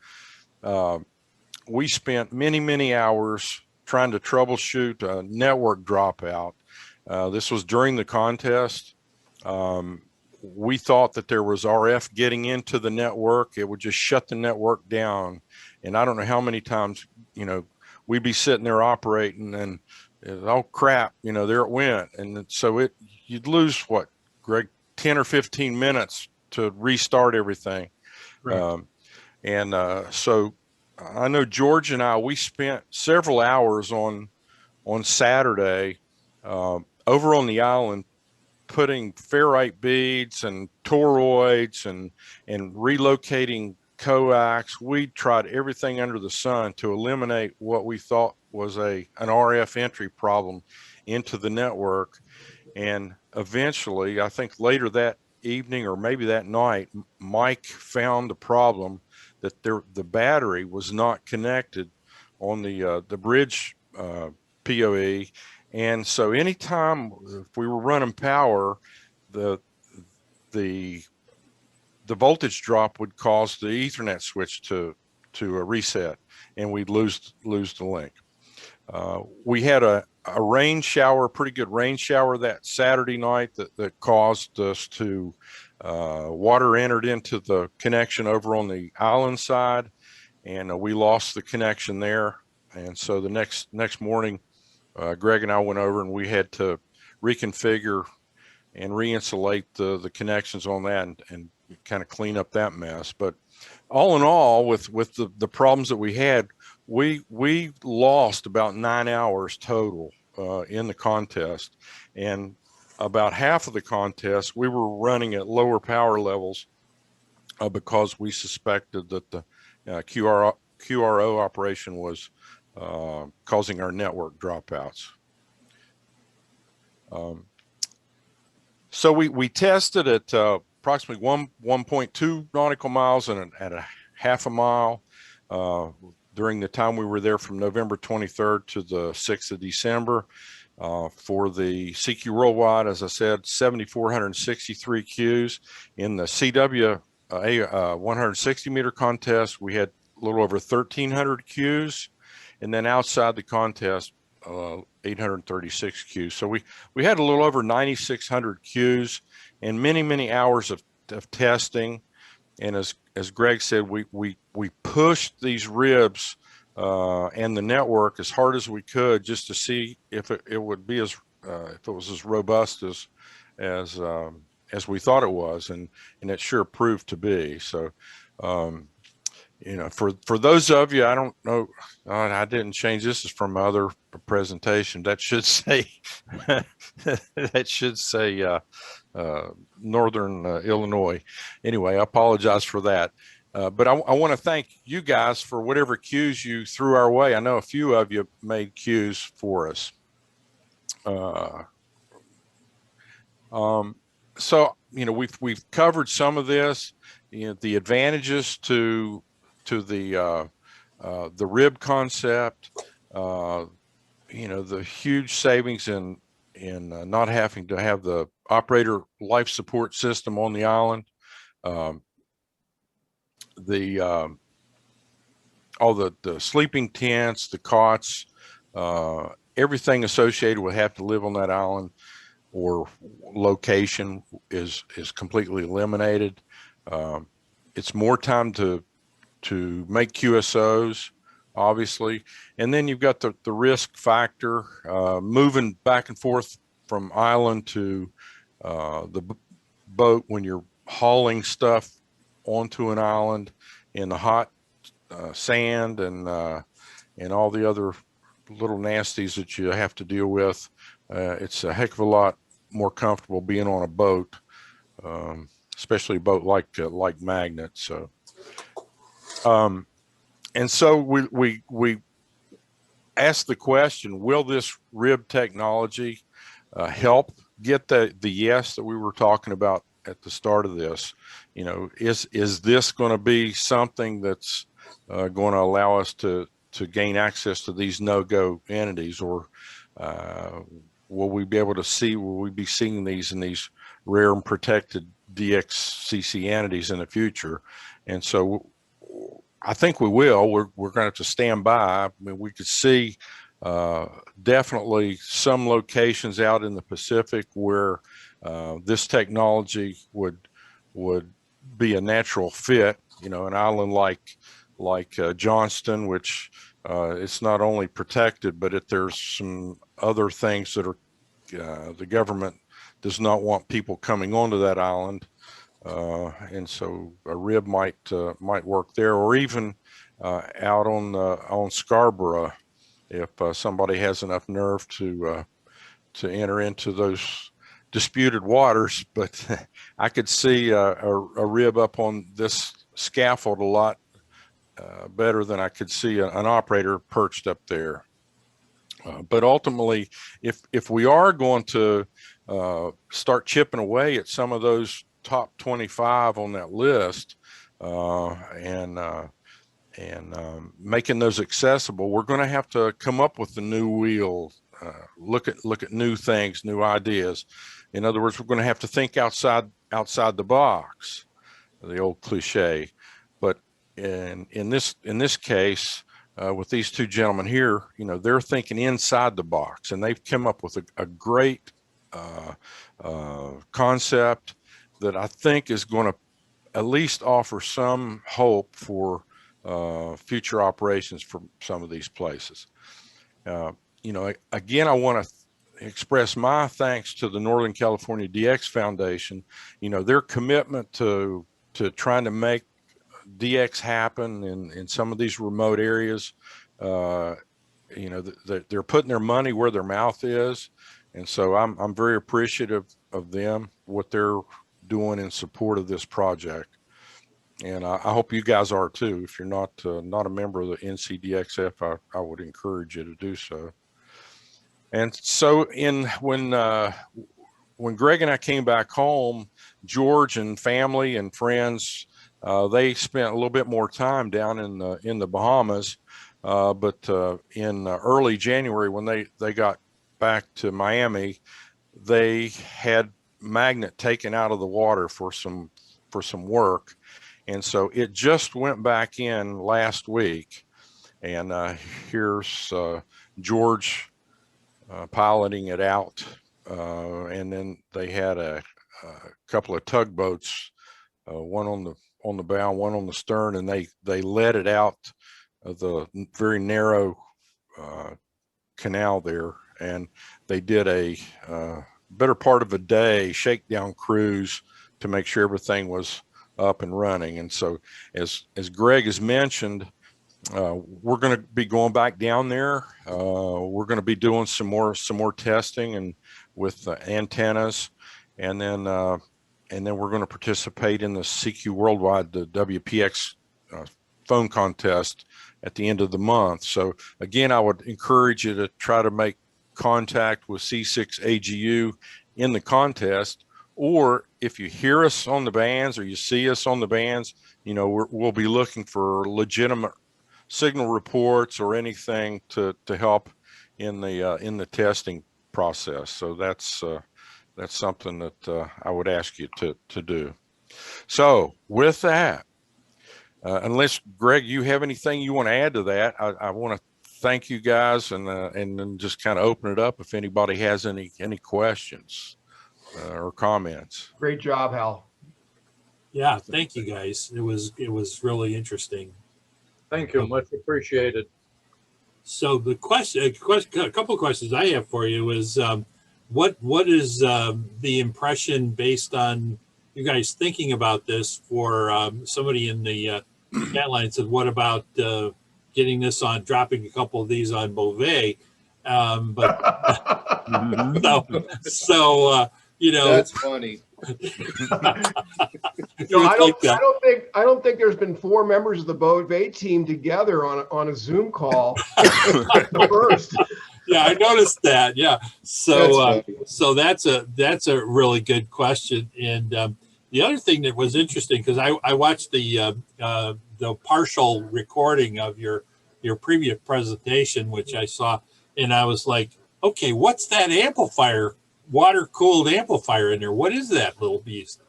We spent many hours trying to troubleshoot a network dropout. This was during the contest. We thought that there was RF getting into the network. It would just shut the network down. And I don't know how many times, you know, we'd be sitting there operating and oh crap, you know, there it went. And so you'd lose what, Gregg, 10 or 15 minutes to restart everything. Right. So I know George and we spent several hours on Saturday over on the island putting ferrite beads and toroids and relocating coax. We tried everything under the sun to eliminate what we thought was an RF entry problem into the network. And eventually, I think later that evening or maybe that night, Mike found the problem that the battery was not connected on the bridge PoE. And so anytime if we were running power, the voltage drop would cause the Ethernet switch to reset, and we'd lose the link. We had a rain shower, pretty good rain shower that Saturday night that caused us to water entered into the connection over on the island side, and we lost the connection there. And so the next morning, Gregg and I went over and we had to reconfigure and re-insulate the connections on that and kind of clean up that mess. But all in all, with the problems that we had, we lost about 9 hours total in the contest. And about half of the contest, we were running at lower power levels because we suspected that the QRO operation was causing our network dropouts. So we tested at approximately 1.2 nautical miles and at a half a mile during the time we were there from November 23rd to the 6th of December. For the CQ Worldwide, as I said, 7,463 Qs. In the CW 160 meter contest, we had a little over 1,300 Qs. And then outside the contest, 836 Qs. So we had a little over 9,600 Qs and many hours of testing. And as Greg said, we pushed these ribs and the network as hard as we could just to see if it would be if it was as robust as we thought it was, and it sure proved to be. So you know, for those of you, I don't know, I didn't change, this is from my other presentation that should say that should say Northern Illinois. Anyway, I apologize for that. But I want to thank you guys for whatever cues you threw our way. I know a few of you made cues for us. So, you know, we've covered some of this, you know, the advantages to the rib concept, you know, the huge savings in not having to have the operator life support system on the island, all the sleeping tents, the cots, everything associated with have to live on that island or location is completely eliminated. It's more time to make QSOs, obviously, and then you've got the risk factor, moving back and forth from island to the boat when you're hauling stuff onto an island in the hot sand and all the other little nasties that you have to deal with. It's a heck of a lot more comfortable being on a boat, especially a boat like Magnet. So, and so we asked the question: will this rib technology help get the yes that we were talking about at the start of this? You know, is this going to be something that's going to allow us to gain access to these no-go entities, or will we be seeing these in these rare and protected DXCC entities in the future? And so I think we will. We're going to have to stand by. I mean, we could see definitely some locations out in the Pacific where this technology would be a natural fit. You know, an island like Johnston, which it's not only protected, but there's some other things that are the government does not want people coming onto that island, and so a rib might work there, or even out on Scarborough, if somebody has enough nerve to enter into those disputed waters. But I could see a rib up on this scaffold a lot better than I could see an operator perched up there. But ultimately, if we are going to start chipping away at some of those top 25 on that list and making those accessible, we're going to have to come up with the new wheel, look at new things, new ideas. In other words, we're going to have to think outside the box, the old cliche. But in this case, with these two gentlemen here, you know, they're thinking inside the box, and they've come up with a great concept that I think is going to at least offer some hope for future operations for some of these places. You know, again, I want to express my thanks to the Northern California DX Foundation. You know, their commitment to trying to make DX happen in some of these remote areas. You know, they're putting their money where their mouth is, And so I'm very appreciative of them, what they're doing in support of this project. And I hope you guys are too. If you're not a member of the NCDXF, I would encourage you to do so. And so when Greg and I came back home, George and family and friends, they spent a little bit more time down in the Bahamas. But in early January, when they got back to Miami, they had magnet taken out of the water for some work. And so it just went back in last week. And here's George piloting it out. And then they had a couple of tugboats, one on the bow, one on the stern, and they let it out of the very narrow canal there. And they did a better part of a day shakedown cruise to make sure everything was up and running. And so as Greg has mentioned, we're going to be going back down there. We're going to be doing some more testing and with antennas, and then we're going to participate in the CQ Worldwide, the WPX phone contest at the end of the month. So again, I would encourage you to try to make contact with C6AGU in the contest, or if you hear us on the bands or you see us on the bands, you know, we'll be looking for legitimate signal reports or anything to help in the testing process. So that's something that I would ask you to do. So with that, unless Greg, you have anything you want to add to that, I want to thank you guys and then just kind of open it up if anybody has any questions or comments. Great job, Hal. Yeah, thank you guys. It was really interesting. Thank you, much appreciated. So the a couple of questions I have for you is, what is the impression based on you guys thinking about this for somebody in the chat line said, what about getting this on, dropping a couple of these on Beauvais? But so you know, That's funny. No, I don't think there's been 4 members of the Beauvais team together on a Zoom call. First. Yeah, I noticed that. Yeah, so so that's a really good question. And the other thing that was interesting, because I watched the partial recording of your previous presentation, which I saw, and I was like, okay, what's that amplifier? Water cooled amplifier in there? What is that little beast?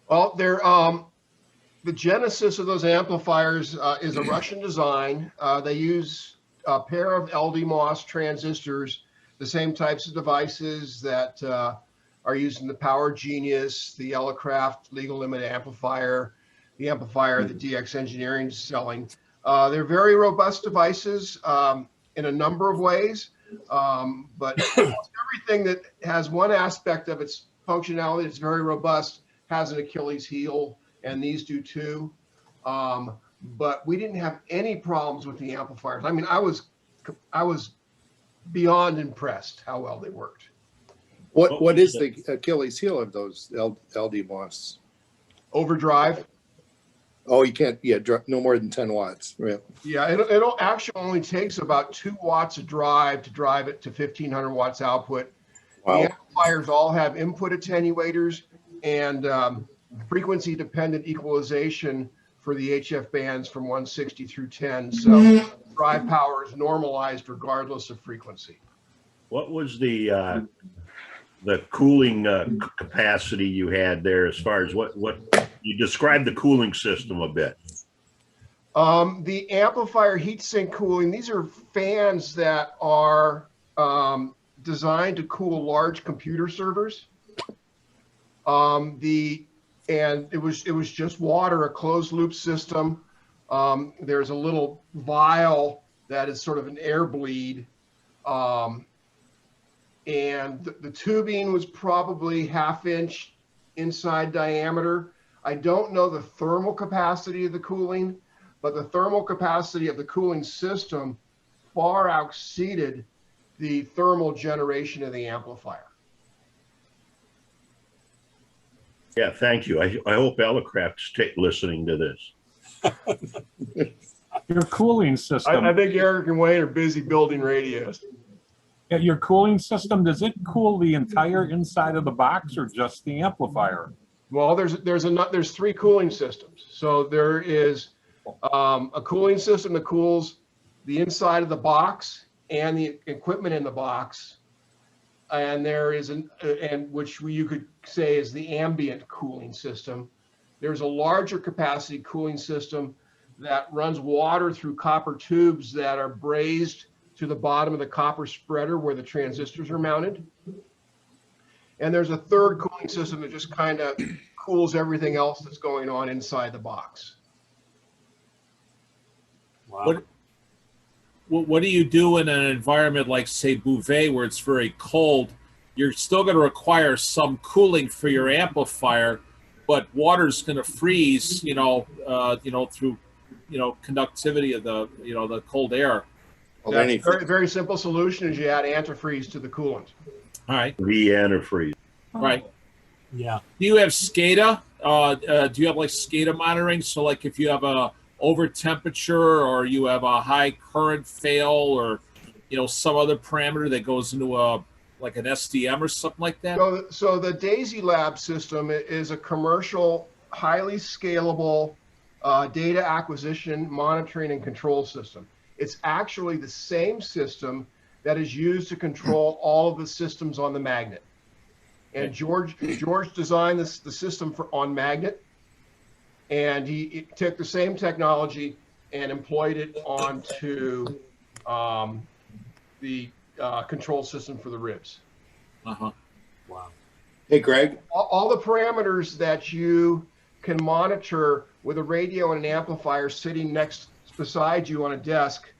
Well, they're the genesis of those amplifiers is a Russian design. They use a pair of LD-MOS transistors, the same types of devices that are used in the Power Genius, the Elecraft legal limit amplifier, the amplifier that DX Engineering is selling. They're very robust devices in a number of ways, but everything that has one aspect of its functionality that's very robust has an Achilles heel, and these do too. But we didn't have any problems with the amplifiers. I mean, I was beyond impressed how well they worked. What is the Achilles heel of those LD-MOS? Overdrive. Oh, you can't. Yeah, no more than 10 watts. Right. Yeah, it'll actually only takes about 2 watts of drive to drive it to 1500 watts output. Wow. The amplifiers all have input attenuators and frequency dependent equalization for the HF bands from 160 through 10. So drive power is normalized regardless of frequency. What was the cooling capacity you had there, as far as what you described the cooling system a bit? The amplifier heatsink cooling, these are fans that are designed to cool large computer servers. And it was just water, a closed loop system. There's a little vial that is sort of an air bleed. And the tubing was probably 1/2 inch inside diameter. I don't know the thermal capacity of the cooling, but the thermal capacity of the cooling system far exceeded the thermal generation of the amplifier. Yeah, thank you. I hope Elecraft's listening to this. Your cooling system, I think Eric and Wayne are busy building radios. yeah, your cooling system, does it cool the entire inside of the box or just the amplifier? Well, there's three cooling systems. So there is a cooling system that cools the inside of the box and the equipment in the box, and there is which you could say is the ambient cooling system. There's a larger capacity cooling system that runs water through copper tubes that are brazed to the bottom of the copper spreader where the transistors are mounted. And there's a third cooling system that just kind of cools everything else that's going on inside the box. Wow. What do you do in an environment like, say, Bouvet, where it's very cold? You're still going to require some cooling for your amplifier, but water's going to freeze, through, conductivity of the cold air. Well, That's any- very, very simple solution is you add antifreeze to the coolant. All right, The antifreeze. right. Yeah. Do you have SCADA? Do you have like SCADA monitoring? So like if you have a over temperature or you have a high current fail or, some other parameter that goes into like an SDM or something like that? So the Daisy Lab system is a commercial, highly scalable data acquisition, monitoring, and control system. It's actually the same system that is used to control all of the systems on the magnet. And George designed the system on magnet, and he took the same technology and employed it onto the control system for the ribs. Uh-huh. Wow. Hey, Greg, All the parameters that you can monitor with a radio and an amplifier sitting next beside you on a desk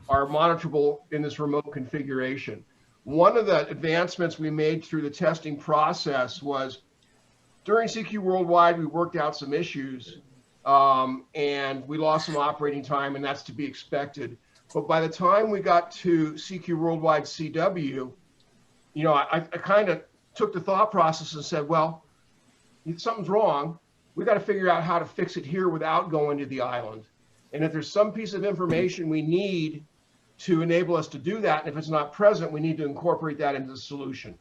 are monitorable in this remote configuration. One of the advancements we made through the testing process was during CQ Worldwide, we worked out some issues and we lost some operating time, and that's to be expected. But by the time we got to CQ Worldwide CW, I kind of took the thought process and said, well, if something's wrong, we got to figure out how to fix it here without going to the island. And if there's some piece of information we need to enable us to do that, and if it's not present, we need to incorporate that into the solution.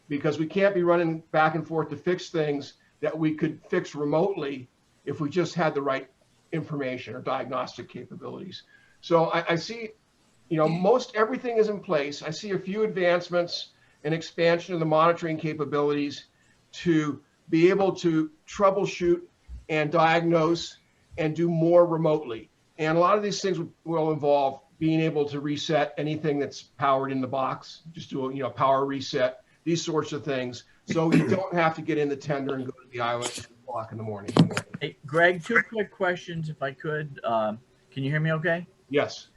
Because we can't be running back and forth to fix things that we could fix remotely if we just had the right information or diagnostic capabilities. So I see, most everything is in place. I see a few advancements and expansion of the monitoring capabilities to be able to troubleshoot and diagnose and do more remotely. And a lot of these things will involve being able to reset anything that's powered in the box, just do a power reset, these sorts of things. So you don't have to get in the tender and go to the island at 2 o'clock in the morning. Hey, Greg, two quick questions, if I could. Can you hear me okay? Yes.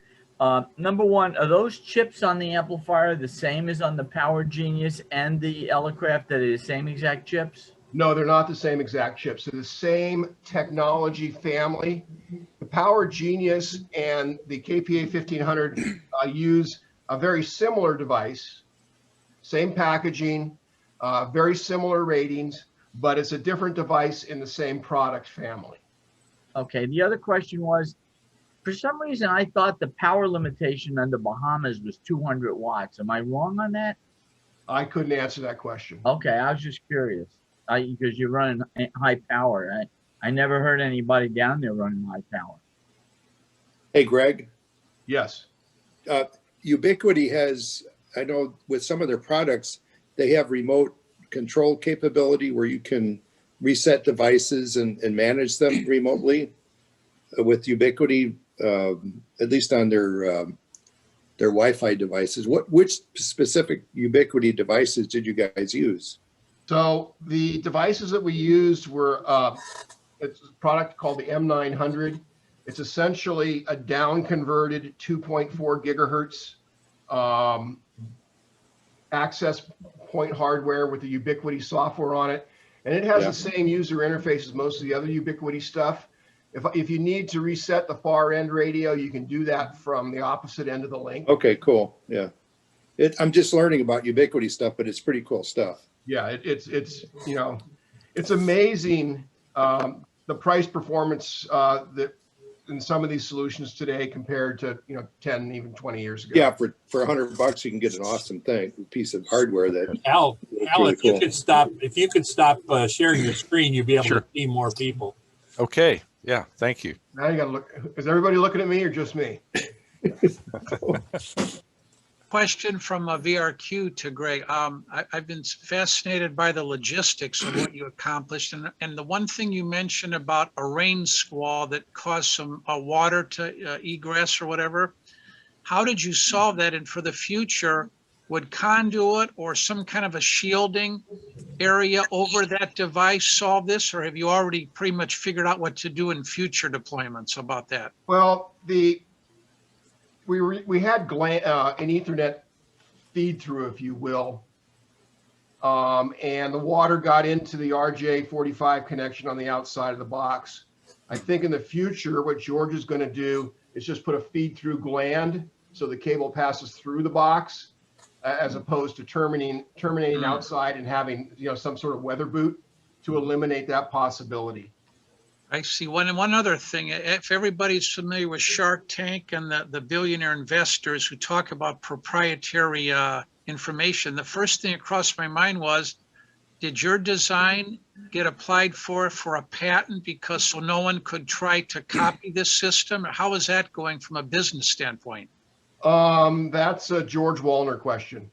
Number one, are those chips on the amplifier the same as on the Power Genius and the Elecraft, that are the same exact chips? No, they're not the same exact chips. They're the same technology family. The Power Genius and the KPA 1500 use a very similar device, same packaging, very similar ratings, but it's a different device in the same product family. Okay, the other question was, for some reason, I thought the power limitation on the Bahamas was 200 watts. Am I wrong on that? I couldn't answer that question. Okay, I was just curious. Because you're running high power. I never heard anybody down there running high power. hey, Greg, Yes. Ubiquity has, I know with some of their products, they have remote control capability where you can reset devices and manage them remotely with Ubiquity, at least on their Wi-Fi devices. Which specific Ubiquity devices did you guys use? So the devices that we used were, it's a product called the M900. It's essentially a down converted 2.4 gigahertz access point hardware with the Ubiquity software on it. And it has the same user interface as most of the other Ubiquity stuff. If you need to reset the far end radio, you can do that from the opposite end of the link. Okay, cool. Yeah. I'm just learning about ubiquity stuff, but it's pretty cool stuff. Yeah, it's you know, it's amazing the price performance that in some of these solutions today compared to 10 even 20 years ago. Yeah, for $100 you can get an awesome piece of hardware that Al, really if you cool. could stop sharing your screen, you'd be able to see more people. Okay. Yeah. Thank you. Now you got to look. Is everybody looking at me or just me? Question from VRQ to Greg. I've been fascinated by the logistics of what you accomplished. And the one thing you mentioned about a rain squall that caused some water to egress or whatever, how did you solve that? And for the future, would conduit or some kind of a shielding area over that device solve this? Or have you already pretty much figured out what to do in future deployments about that? Well, we had an Ethernet feed through, if you will, and the water got into the RJ45 connection on the outside of the box. I think in the future, what George is going to do is just put a feed through gland so the cable passes through the box, as opposed to terminating outside and having some sort of weather boot to eliminate that possibility. I see. One other thing, if everybody's familiar with Shark Tank and the billionaire investors who talk about proprietary information, the first thing that crossed my mind was, did your design get applied for a patent because so no one could try to copy this system? How is that going from a business standpoint? That's a George Wallner question.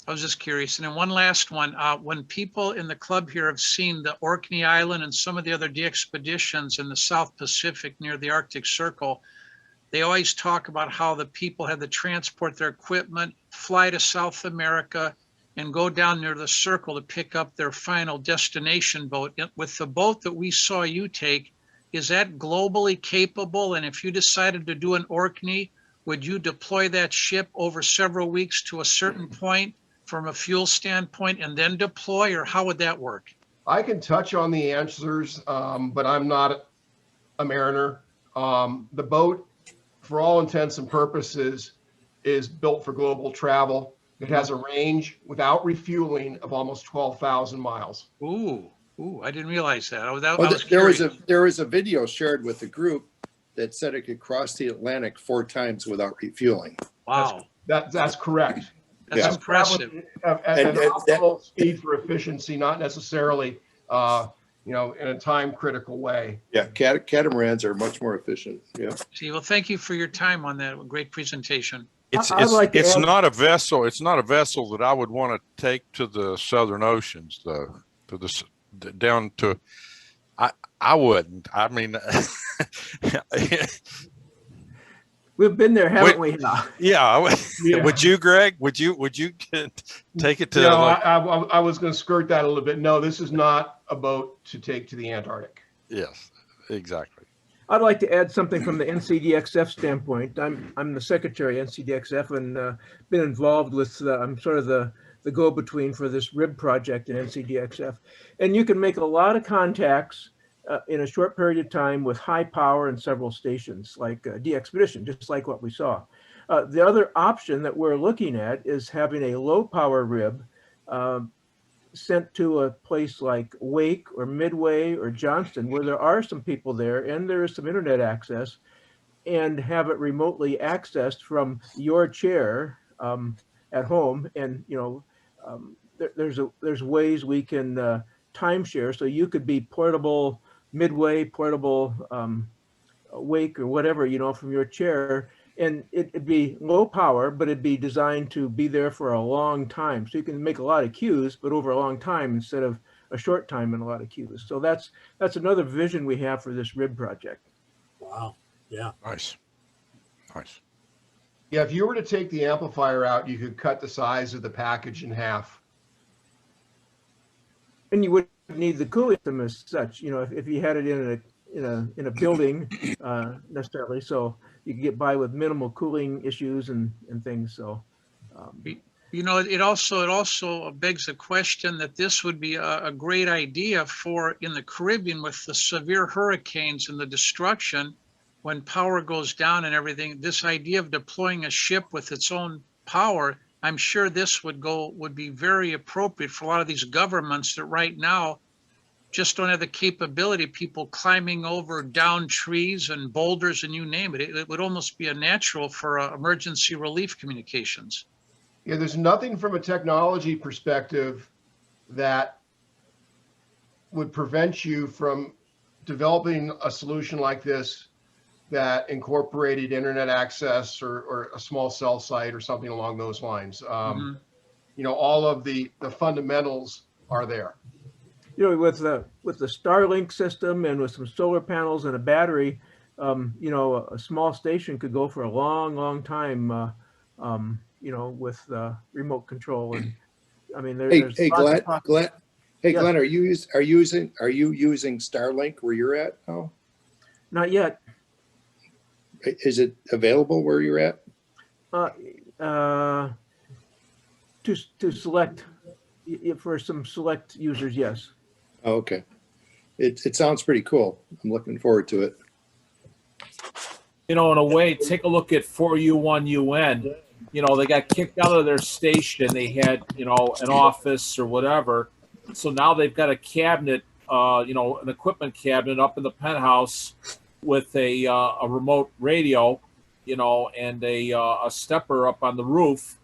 I was just curious. And then one last one. When people in the club here have seen the Orkney Island and some of the other de-expeditions in the South Pacific near the Arctic Circle, they always talk about how the people had to transport their equipment, fly to South America, and go down near the circle to pick up their final destination boat. With the boat that we saw you take, is that globally capable? And if you decided to do an Orkney, would you deploy that ship over several weeks to a certain point from a fuel standpoint and then deploy, or how would that work? I can touch on the answers, but I'm not a mariner. The boat, for all intents and purposes, is built for global travel. It has a range without refueling of almost 12,000 miles. Ooh, I didn't realize that. There was a video shared with the group that said it could cross the Atlantic 4 times without refueling. Wow. That's correct. That's impressive. An optimal speed for efficiency, not necessarily, in a time critical way. Yeah, catamarans are much more efficient. Yeah. See, well, thank you for your time on that. Great presentation. It's not a vessel. It's not a vessel that I would want to take to the Southern Oceans, though. Down to, I wouldn't. I mean, we've been there, haven't we? Yeah. Would you, Greg? Would you take it to? No, I was going to skirt that a little bit. No, this is not a boat to take to the Antarctic. Yes, exactly. I'd like to add something from the NCDXF standpoint. I'm the secretary of NCDXF and been involved with. I'm sort of the go-between for this RIB project in NCDXF, and you can make a lot of contacts in a short period of time with high power and several stations, like de-expedition, just like what we saw. The other option that we're looking at is having a low-power RIB sent to a place like Wake or Midway or Johnston, where there are some people there and there is some internet access, and have it remotely accessed from your chair at home. And there's ways we can timeshare, so you could be portable Midway, portable Wake, or whatever, from your chair. And it'd be low power, but it'd be designed to be there for a long time. So you can make a lot of queues, but over a long time instead of a short time in a lot of queues. So that's another vision we have for this RIB project. Wow. Yeah. Nice. Yeah, if you were to take the amplifier out, you could cut the size of the package in half. And you wouldn't need the cooling system as such, if you had it in a building necessarily. So you can get by with minimal cooling issues and things. So, it also begs the question that this would be a great idea for in the Caribbean with the severe hurricanes and the destruction when power goes down and everything. This idea of deploying a ship with its own power, I'm sure this would be very appropriate for a lot of these governments that right now just don't have the capability, people climbing over down trees and boulders and you name it. It would almost be a natural for emergency relief communications. Yeah, there's nothing from a technology perspective that would prevent you from developing a solution like this that incorporated internet access or a small cell site or something along those lines. You know, all of the fundamentals are there. You know, with the Starlink system and with some solar panels and a battery, you know, a small station could go for a long, long time. You know, with remote control, and I mean, there's Hey, lots of Glenn. Hey, Yes. Glenn, are you using Starlink where you're at now? Not yet. Is it available where you're at? To select for some select users, yes. Oh, okay. It sounds pretty cool. I'm looking forward to it. You know, in a way, take a look at 4U1UN. You know, they got kicked out of their station. They had, you know, an office or whatever. So now they've got a cabinet, you know, an equipment cabinet up in the penthouse with a remote radio, you know, and a stepper up on the roof,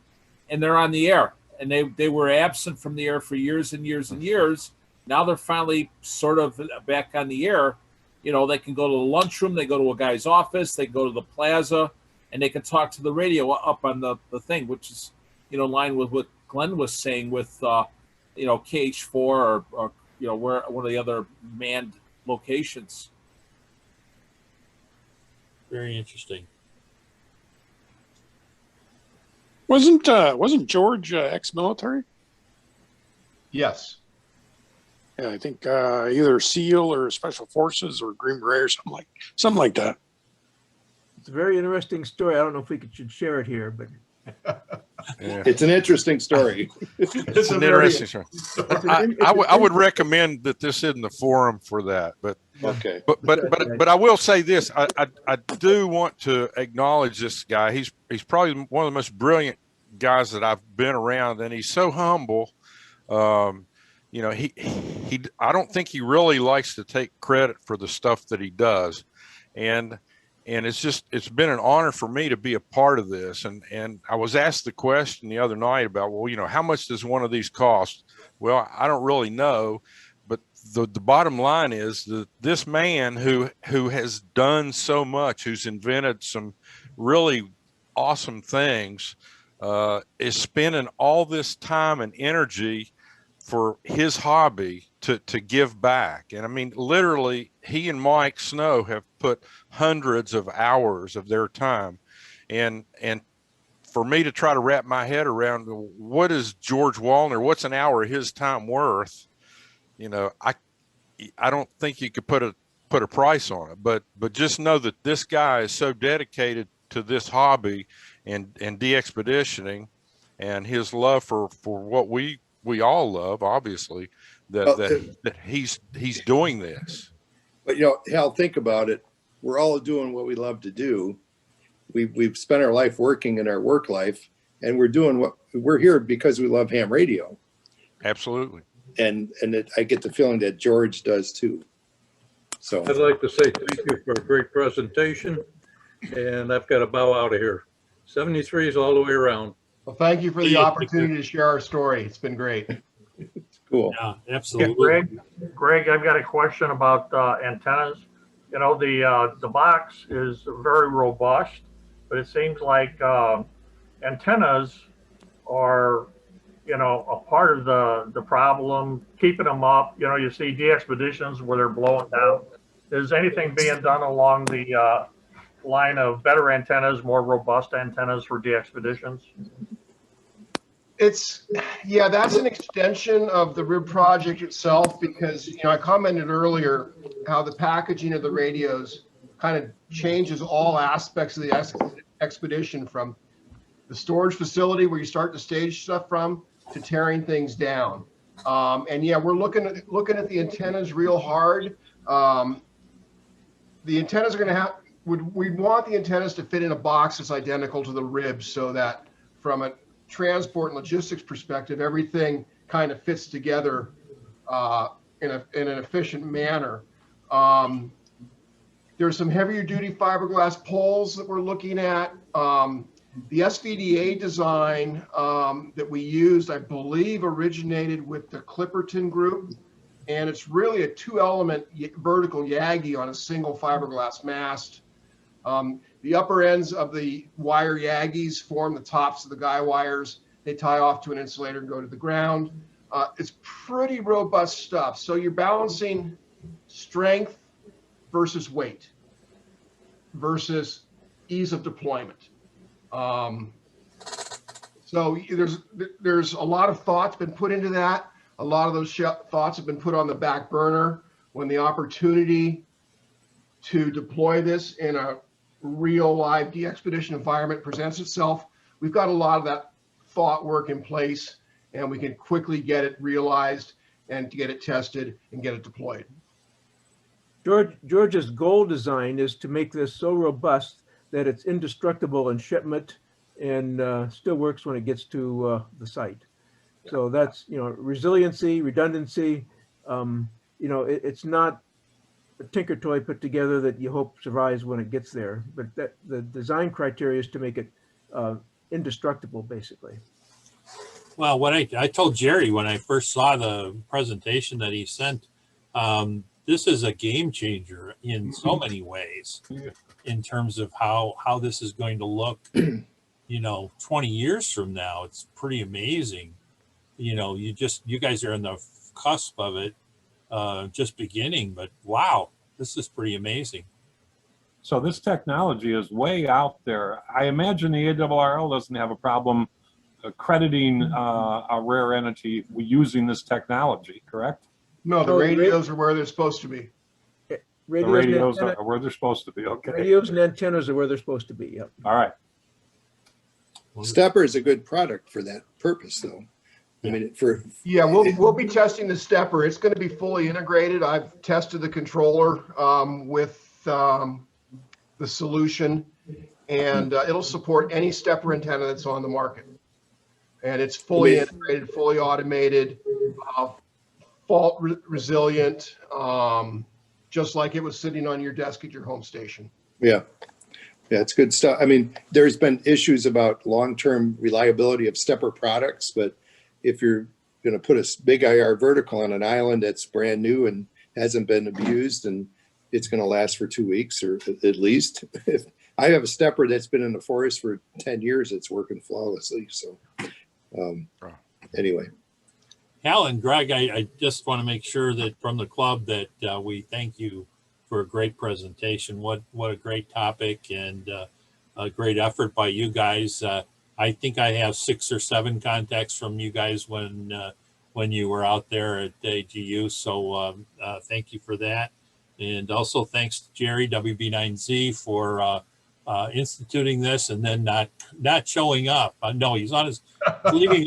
and they're on the air. And they were absent from the air for years and years and years. Now they're finally sort of back on the air. You know, they can go to the lunchroom, they go to a guy's office, they go to the plaza, and they can talk to the radio up on the thing, which is, you know, in line with what Glenn was saying with, you know, KH4 or you know, where one of the other manned locations. Very interesting. Wasn't George ex-military? Yes. Yeah, I think either SEAL or Special Forces or Green Beret or something like that. It's a very interesting story. I don't know if we should share it here, but Yeah. It's an interesting story. It's an interesting story. I would recommend that this isn't the forum for that, but Okay. but I will say this: I do want to acknowledge this guy. He's probably one of the most brilliant guys that I've been around, and he's so humble. You know, I don't think he really likes to take credit for the stuff that he does, and it's been an honor for me to be a part of this. And I was asked the question the other night about, well, you know, how much does one of these cost? Well, I don't really know, but the bottom line is that this man who has done so much, who's invented some really awesome things, is spending all this time and energy for his hobby to give back. And I mean, literally, he and Mike Snow have put hundreds of hours of their time, and for me to try to wrap my head around what is George Wallner, what's an hour of his time worth, you know, I don't think you could put a price on it, but just know that this guy is so dedicated to this hobby and de-expeditioning, and his love for what we all love, obviously, that he's doing this. But you know, Hal, think about it. We're all doing what we love to do. We've spent our life working in our work life, and we're here because we love ham radio. Absolutely. And I get the feeling that George does too. So I'd like to say thank you for a great presentation, and I've got to bow out of here. 73 is all the way around. Well, thank you for the opportunity to share our story. It's been great. it's cool. Yeah, absolutely. Greg, I've got a question about antennas. You know, the box is very robust, but it seems like antennas are, you know, a part of the problem, keeping them up. You know, you see de-expeditions where they're blowing down. Is anything being done along the line of better antennas, more robust antennas for de-expeditions? Yeah, that's an extension of the RIB project itself, because, you know, I commented earlier how the packaging of the radios kind of changes all aspects of the expedition, from the storage facility where you start to stage stuff from to tearing things down. And yeah, we're looking at the antennas real hard. The antennas are going to we want the antennas to fit in a box that's identical to the ribs, so that from a transport and logistics perspective, everything kind of fits together in an efficient manner. There's some heavier duty fiberglass poles that we're looking at. The SVDA design that we used, I believe, originated with the Clipperton group, and it's really a 2-element vertical Yagi on a single fiberglass mast. The upper ends of the wire Yagis form the tops of the guy wires. They tie off to an insulator and go to the ground. It's pretty robust stuff. So you're balancing strength versus weight versus ease of deployment. So there's a lot of thoughts been put into that. A lot of those thoughts have been put on the back burner when the opportunity to deploy this in a real live DXpedition environment presents itself. We've got a lot of that thought work in place, and we can quickly get it realized and get it tested and get it deployed. George's goal design is to make this so robust that it's indestructible in shipment and still works when it gets to the site. So that's, resiliency, redundancy. It's not a tinker toy put together that you hope survives when it gets there, but the design criteria is to make it indestructible, basically. Well, what I told Jerry when I first saw the presentation that he sent, this is a game changer in so many ways in terms of how this is going to look, 20 years from now. It's pretty amazing. You guys are on the cusp of it, just beginning, but wow, this is pretty amazing. So this technology is way out there. I imagine the ARRL doesn't have a problem accrediting a rare entity using this technology, correct? No, the radios are where they're supposed to be. The radios are where they're supposed to be. Okay. Radios and antennas are where they're supposed to be. Yep. All right. Stepper is a good product for that purpose, though. I mean, we'll be testing the stepper. It's going to be fully integrated. I've tested the controller with the solution, and it'll support any stepper antenna that's on the market. And it's fully integrated, fully automated, fault resilient, just like it was sitting on your desk at your home station. Yeah, it's good stuff. I mean, there's been issues about long-term reliability of stepper products, but if you're going to put a big IR vertical on an island that's brand new and hasn't been abused, and it's going to last for 2 weeks or at least. I have a stepper that's been in the forest for 10 years. It's working flawlessly. So anyway. Hal and Greg, I just want to make sure that from the club that we thank you for a great presentation. What a great topic and a great effort by you guys. I think I have 6 or 7 contacts from you guys when you were out there at AGU. So thank you for that. And also thanks to Jerry, WB9Z, for instituting this and then not showing up. No, he's on his leaving.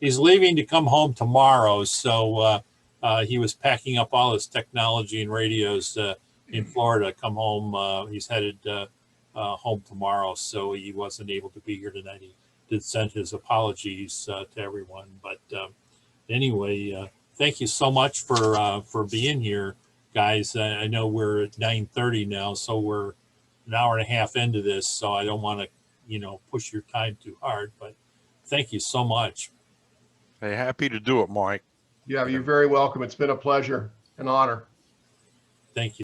He's leaving to come home tomorrow. So he was packing up all his technology and radios in Florida. Come home. He's headed home tomorrow, so he wasn't able to be here tonight. He did send his apologies to everyone. But anyway, thank you so much for being here, guys. I know we're at 9:30 now, so we're an hour and a half into this, so I don't want to, push your time too hard. But thank you so much. Hey, happy to do it, Mike. Yeah, you're very welcome. It's been a pleasure, an honor. Thank you.